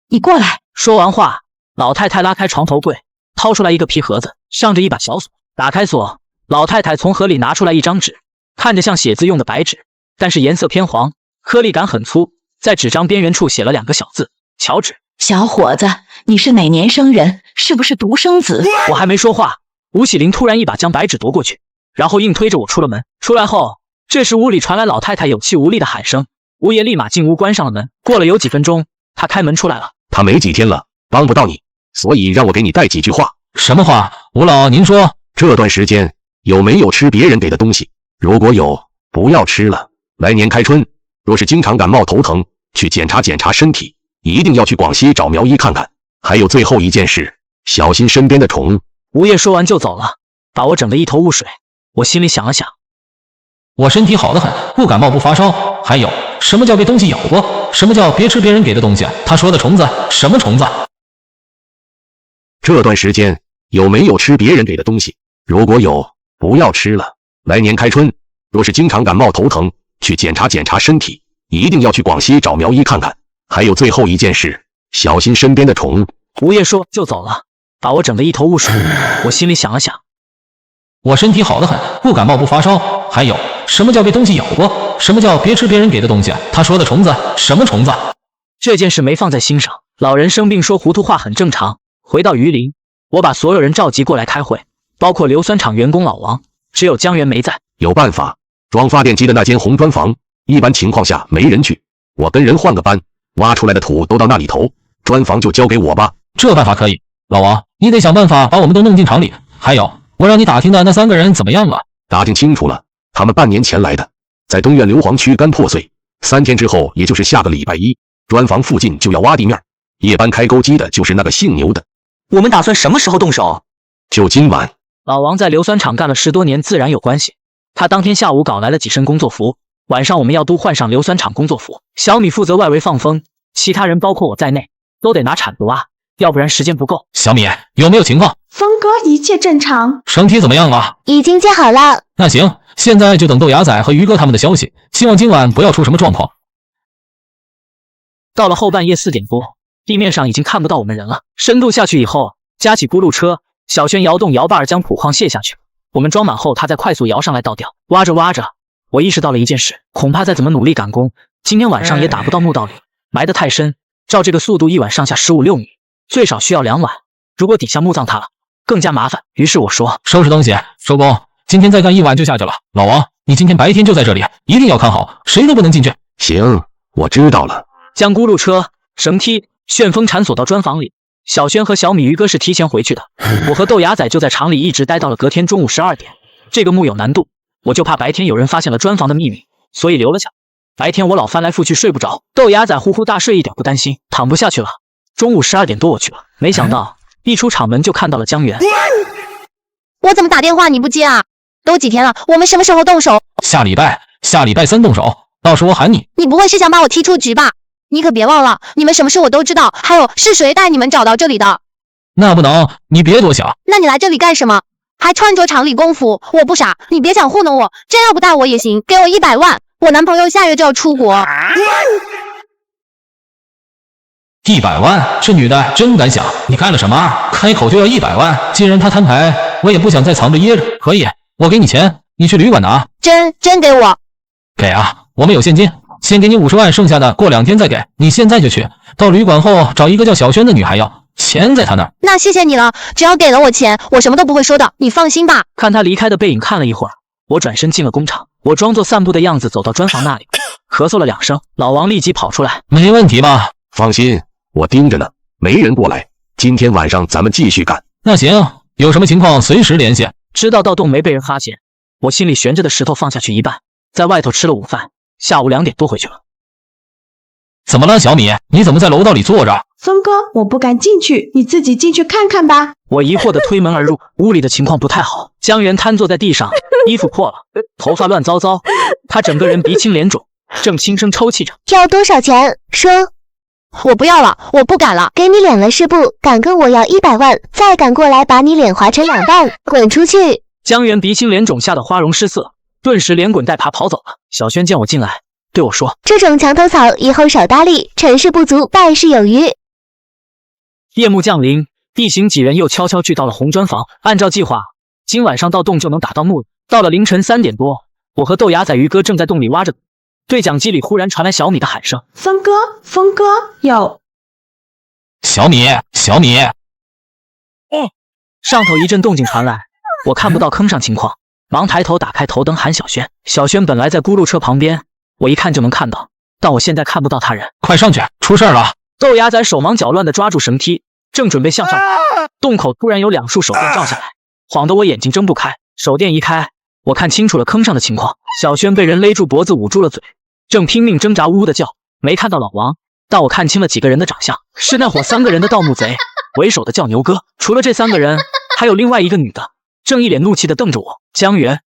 你过来。说完话，老太太拉开床头柜，掏出来一个皮盒子，上着一把小锁。打开锁，老太太从盒里拿出来一张纸，看着像写字用的白纸，但是颜色偏黄，颗粒感很粗，在纸张边缘处写了2个小字：乔治。小伙子，你是哪年生人？是不是独生子？我还没说话，吴喜林突然一把将白纸夺过去，然后硬推着我出了门。出来后，这时屋里传来老太太有气无力的喊声，吴爷立马进屋关上了门。过了有几分钟，他开门出来了。他没几天了，帮不到你，所以让我给你带几句话。什么话？吴老您说。这段时间有没有吃别人给的东西？如果有，不要吃了。来年开春，若是经常感冒头疼，去检查检查身体，一定要去广西找苗医看看。还有最后一件事，小心身边的宠物。吴爷说完就走了，把我整得一头雾水。我心里想了想，我身体好得很，不感冒不发烧。还有什么叫被东西咬过？什么叫别吃别人给的东西？他说的虫子，什么虫子？这段时间有没有吃别人给的东西？如果有，不要吃了。来年开春，若是经常感冒头疼，去检查检查身体，一定要去广西找苗医看看。还有最后一件事，小心身边的宠物。吴爷说就走了，把我整得一头雾水。我心里想了想，我身体好得很，不感冒不发烧。还有什么叫被东西咬过？什么叫别吃别人给的东西？他说的虫子，什么虫子？这件事没放在心上。老人生病说糊涂话很正常。回到榆林，我把所有人召集过来开会，包括硫酸厂员工老王，只有江源没在。有办法，装发电机的那间红砖房，一般情况下没人去，我跟人换个班，挖出来的土都到那里投，砖房就交给我吧。这办法可以，老王，你得想办法把我们都弄进厂里。还有，我让你打听的那3个人怎么样了？打听清楚了，他们半年前来的，在东苑硫磺区干破碎，3天之后，也就是下个礼拜一，砖房附近就要挖地面，夜班开钩机的就是那个姓牛的。我们打算什么时候动手？就今晚。老王在硫酸厂干了10多年，自然有关系。他当天下午搞来了几身工作服，晚上我们要都换上硫酸厂工作服。小米负责外围放风，其他人包括我在内都得拿铲子挖，要不然时间不够。小米有没有情况？峰哥，一切正常。绳梯怎么样了？已经接好了。那行，现在就等豆芽仔和于哥他们的消息，希望今晚不要出什么状况。到了后半夜4点多，地面上已经看不到我们人了。深度下去以后，加起轱辘车，小轩摇动摇把将土矿卸下去。我们装满后，他再快速摇上来倒掉。挖着挖着，我意识到了一件事，恐怕再怎么努力赶工，今天晚上也打不到墓道里，埋得太深。照这个速度，1晚上下15、16米，最少需要2晚。如果底下墓葬塌了，更加麻烦。于是我说，收拾东西，收工。今天再干1晚就下去了。老王，你今天白天就在这里，一定要看好，谁都不能进去。行，我知道了。将轱辘车、绳梯、旋风铲锁到砖房里。小轩和小米鱼哥是提前回去的，我和豆芽仔就在厂里一直待到了隔天中午12点。这个墓有难度，我就怕白天有人发现了砖房的秘密，所以留了下。白天我老翻来覆去睡不着，豆芽仔呼呼大睡，一点不担心，躺不下去了。中午12点多我去了，没想到一出厂门就看到了江源。我怎么打电话你不接啊？都几天了，我们什么时候动手？下礼拜3动手，到时我喊你。你不会是想把我踢出局吧？你可别忘了，你们什么事我都知道，还有是谁带你们找到这里的？那不能，你别多想。那你来这里干什么？还穿着厂里工服，我不傻，你别想糊弄我，真要不带我也行，给我100万，我男朋友下月就要出国。100万，这女的真敢想！你干了什么？开口就要100万！既然她摊牌，我也不想再藏着掖着。可以，我给你钱，你去旅馆拿。真给我？给啊，我们有现金，先给你50万，剩下的过2天再给。你现在就去，到旅馆后找一个叫小轩的女孩要，钱在她那儿。那谢谢你了，只要给了我钱，我什么都不会说的，你放心吧。看他离开的背影，看了一会儿，我转身进了工厂。我装作散步的样子走到砖房那里，咳嗽了2声，老王立即跑出来。没问题吧？放心，我盯着呢，没人过来。今天晚上咱们继续干。那行，有什么情况随时联系。知道盗洞没被人发现，我心里悬着的石头放下去一半，在外头吃了午饭，下午2点多回去了。怎么了，小米？你怎么在楼道里坐着？峰哥，我不敢进去，你自己进去看看吧。我疑惑地推门而入，屋里的情况不太好。江源瘫坐在地上，衣服破了，头发乱糟糟，他整个人鼻青脸肿，正轻声抽泣着。要多少钱？说。我不要了，我不敢了。给你脸了是不？敢跟我要100万，再敢过来把你脸划成2半，滚出去！江源鼻青脸肿，吓得花容失色，顿时连滚带爬跑走了。小轩见我进来，对我说：“这种墙头草以后少搭理，成事不足败事有余。”夜幕降临，一行几人又悄悄聚到了红砖房。按照计划，今晚上盗洞就能打到墓。到了凌晨3点多，我和豆芽仔、鱼哥正在洞里挖着。对讲机里忽然传来小米的喊声：“峰哥，峰哥，有小米，小米！”上头一阵动静传来，我看不到坑上情况，忙抬头打开头灯喊小轩。小轩本来在咕噜车旁边，我一看就能看到，但我现在看不到他人。快上去，出事了！豆芽仔手忙脚乱地抓住绳梯，正准备向上爬，洞口突然有2束手电照下来，晃得我眼睛睁不开。手电一开，我看清楚了坑上的情况。小轩被人勒住脖子，捂住了嘴，正拼命挣扎，呜呜的叫。没看到老王，但我看清了几个人的长相，是那伙3个人的盗墓贼，为首的叫牛哥。除了这3个人，还有另外一个女的，正一脸怒气地瞪着我。江源，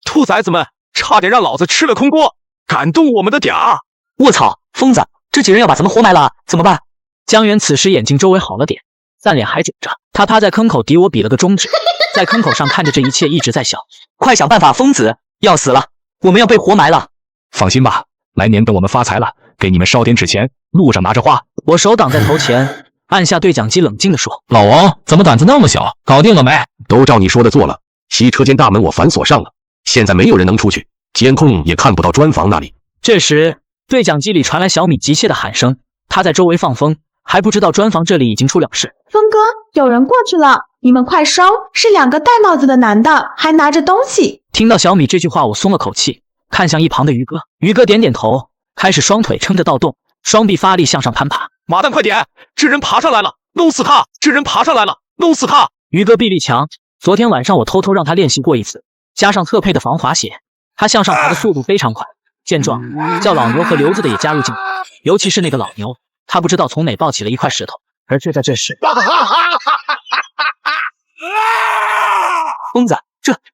兔崽子们，差点让老子吃了空锅，敢动我们的点儿！卧槽，疯子，这几人要把咱们活埋了，怎么办？江源此时眼睛周围好了点，但脸还肿着。他趴在坑口抵我比了个中指，在坑口上看着这一切一直在笑。快想办法，疯子要死了，我们要被活埋了。放心吧，来年等我们发财了，给你们烧点纸钱，路上拿着花。我手挡在头前，按下对讲机，冷静地说：“老王，怎么胆子那么小？搞定了没？”都照你说的做了，西车间大门我反锁上了，现在没有人能出去，监控也看不到砖房那里。这时，对讲机里传来小米急切的喊声，他在周围放风，还不知道砖房这里已经出了事。峰哥，有人过去了，你们快收！是2个戴帽子的男的，还拿着东西。听到小米这句话，我松了口气，看向一旁的鱼哥。鱼哥点点头，开始双腿撑着盗洞，双臂发力向上攀爬。马蛋，快点！这人爬上来了，弄死他！这人爬上来了，弄死他！鱼哥臂力强，昨天晚上我偷偷让他练习过一次，加上特配的防滑鞋，他向上爬的速度非常快。见状，叫老牛和刘子的也加入进来，尤其是那个老牛，他不知道从哪抱起了一块石头。而就在这时，疯子，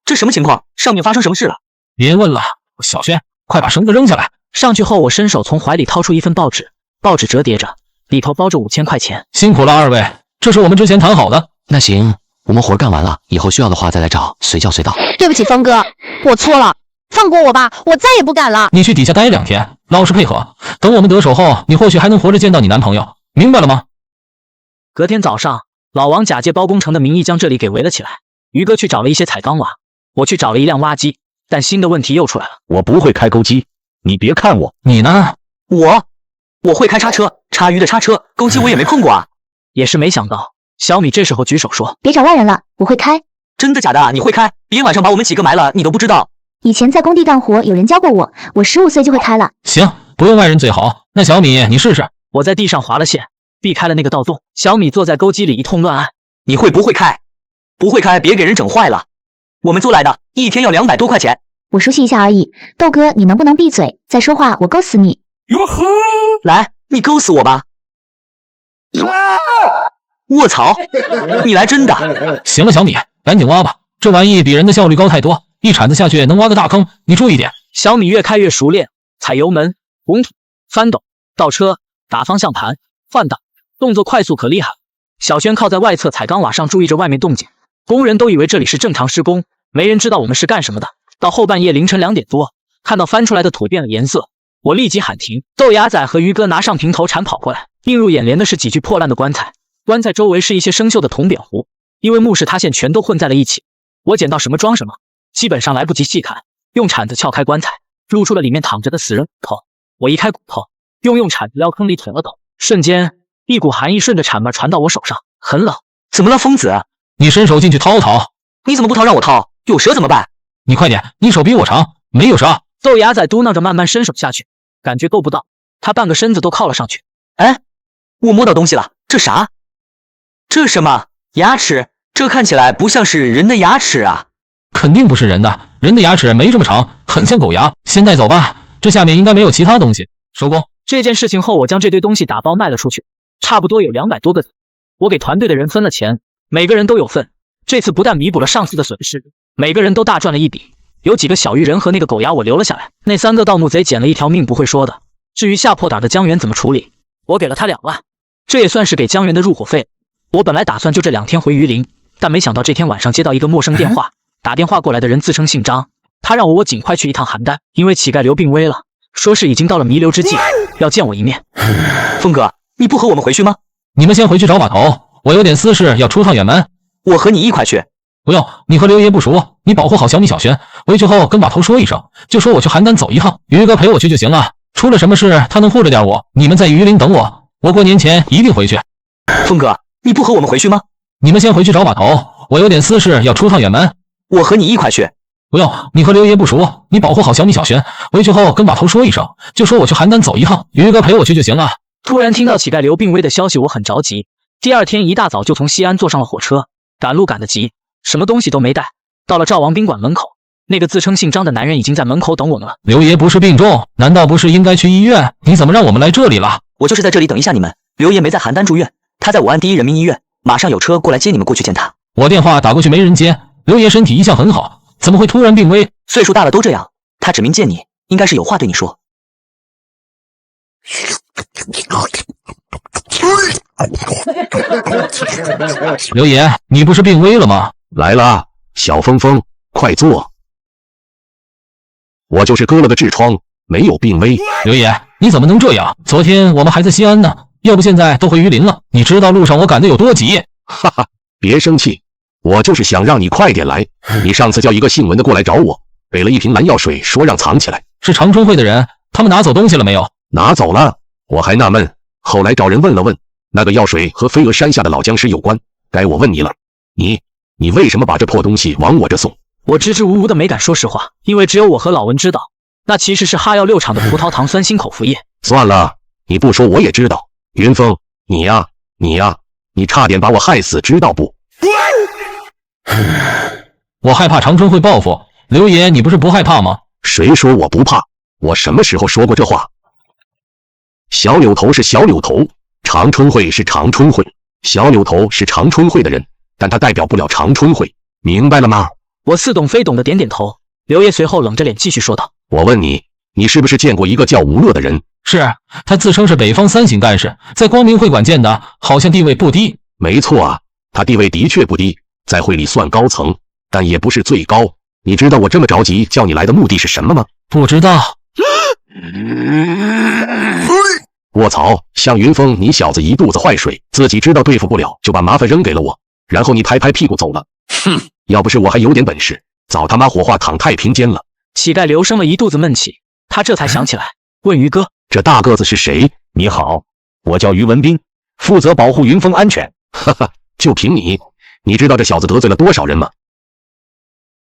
这什么情况？上面发生什么事了？别问了，小轩，快把绳子扔下来。上去后，我伸手从怀里掏出一份报纸，报纸折叠着，里头包着5000块钱。辛苦了二位，这是我们之前谈好的。那行，我们活干完了，以后需要的话再来找，随叫随到。对不起，峰哥，我错了，放过我吧，我再也不敢了。你去底下待2天，老实配合，等我们得手后，你或许还能活着见到你男朋友，明白了吗？隔天早上，老王假借包工程的名义将这里给围了起来。于哥去找了一些彩钢瓦，我去找了一辆挖机，但新的问题又出来了。我不会开钩机，你别看我。你呢？我会开叉车，叉鱼的叉车，钩机我也没碰过啊。也是没想到，小米这时候举手说：“别找外人了，我会开。”真的假的啊？你会开？别晚上把我们几个埋了，你都不知道。以前在工地干活，有人教过我，我15岁就会开了。行，不用外人最好。那小米，你试试。我在地上划了线，避开了那个盗洞。小米坐在钩机里一通乱按。你会不会开？不会开，别给人整坏了。我们租来的，一天要200多块钱。我熟悉一下而已。豆哥，你能不能闭嘴？再说话我勾死你！哟呵，来，你勾死我吧！卧槽，你来真的！行了，小米，赶紧挖吧，这玩意比人的效率高太多，一铲子下去能挖个大坑，你注意点。小米越开越熟练，踩油门、拱土、翻斗、倒车、打方向盘、换挡，动作快速可厉害。小轩靠在外侧彩钢瓦上注意着外面动静，工人都以为这里是正常施工，没人知道我们是干什么的。到后半夜凌晨2点多，看到翻出来的土变了颜色，我立即喊停。豆芽仔和鱼哥拿上平头铲跑过来，映入眼帘的是几具破烂的棺材，棺材周围是一些生锈的铜扁壶，因为木石塌陷全都混在了一起。我捡到什么装什么，基本上来不及细看，用铲子撬开棺材，露出了里面躺着的死人骨头。我一开骨头，用铲子撩坑里捅了捅，瞬间一股寒意顺着铲把传到我手上，很冷。怎么了，疯子？你伸手进去掏掏。你怎么不掏让我掏？有蛇怎么办？你快点，你手比我长，没有蛇。豆芽仔嘟囔着慢慢伸手下去，感觉够不到，他半个身子都靠了上去。哎，我摸到东西了，这啥？这什么？牙齿？这看起来不像是人的牙齿啊！肯定不是人的，人的牙齿没这么长，很像狗牙。先带走吧，这下面应该没有其他东西。收工。这件事情后，我将这堆东西打包卖了出去，差不多有200多个。我给团队的人分了钱，每个人都有份。这次不但弥补了上次的损失，每个人都大赚了一笔。有几个小鱼人和那个狗牙我留了下来，那3个盗墓贼捡了一条命不会说的。至于吓破胆的江源怎么处理，我给了他2万，这也算是给江源的入伙费。我本来打算就这2天回榆林，但没想到这天晚上接到一个陌生电话，打电话过来的人自称姓张，他让我尽快去一趟邯郸，因为乞丐刘病危了，说是已经到了弥留之际，要见我一面。峰哥，你不和我们回去吗？你们先回去找码头，我有点私事要出趟远门。我和你一块去。不用，你和刘爷不熟，你保护好小米小璇，回去后跟把头说一声，就说我去邯郸走一趟，于哥陪我去就行了。出了什么事，他能护着点我。你们在榆林等我，我过年前一定回去。峰哥，你不和我们回去吗？你们先回去找把头，我有点私事要出趟远门。我和你一块去。不用，你和刘爷不熟，你保护好小米小璇，回去后跟把头说一声，就说我去邯郸走一趟，于哥陪我去就行了。突然听到乞丐刘病危的消息，我很着急。第二天一大早就从西安坐上了火车，赶路赶得急，什么东西都没带。到了赵王宾馆门口，那个自称姓张的男人已经在门口等我们了。刘爷不是病重，难道不是应该去医院？你怎么让我们来这里了？我就是在这里等一下你们。刘爷没在邯郸住院，他在武安第一人民医院，马上有车过来接你们过去见他。我电话打过去没人接，刘爷身体一向很好，怎么会突然病危？岁数大了都这样，他指名见你，应该是有话对你说。刘爷，你不是病危了吗？来了，小峰峰，快坐。我就是割了个痔疮，没有病危。刘爷，你怎么能这样？昨天我们还在西安呢，要不现在都回榆林了。你知道路上我赶得有多急？哈哈，别生气，我就是想让你快点来。你上次叫一个姓文的过来找我，给了一瓶蓝药水，说让藏起来。是长春会的人，他们拿走东西了没有？拿走了，我还纳闷，后来找人问了问，那个药水和飞鹅山下的老僵尸有关。该我问你了，你为什么把这破东西往我这送？我支支吾吾的没敢说实话，因为只有我和老文知道，那其实是哈药6厂的葡萄糖酸锌口服液。算了，你不说我也知道。云峰，你呀，你差点把我害死，知道不？我害怕长春会报复。刘爷，你不是不害怕吗？谁说我不怕？我什么时候说过这话？小柳头是小柳头，长春会是长春会。小柳头是长春会的人，但他代表不了长春会，明白了吗？我似懂非懂的点点头。刘爷随后冷着脸继续说道：我问你，你是不是见过一个叫吴乐的人？是，他自称是北方3省干事，在光明会馆见的，好像地位不低。没错啊，他地位的确不低，在会里算高层，但也不是最高。你知道我这么着急叫你来的目的是什么吗？不知道。卧槽，向云峰，你小子一肚子坏水，自己知道对付不了，就把麻烦扔给了我，然后你拍拍屁股走了。哼，要不是我还有点本事，早他妈火化躺太平间了。乞丐刘生了一肚子闷气，他这才想起来，问于哥：这大个子是谁？你好，我叫于文斌，负责保护云峰安全。哈哈，就凭你知道这小子得罪了多少人吗？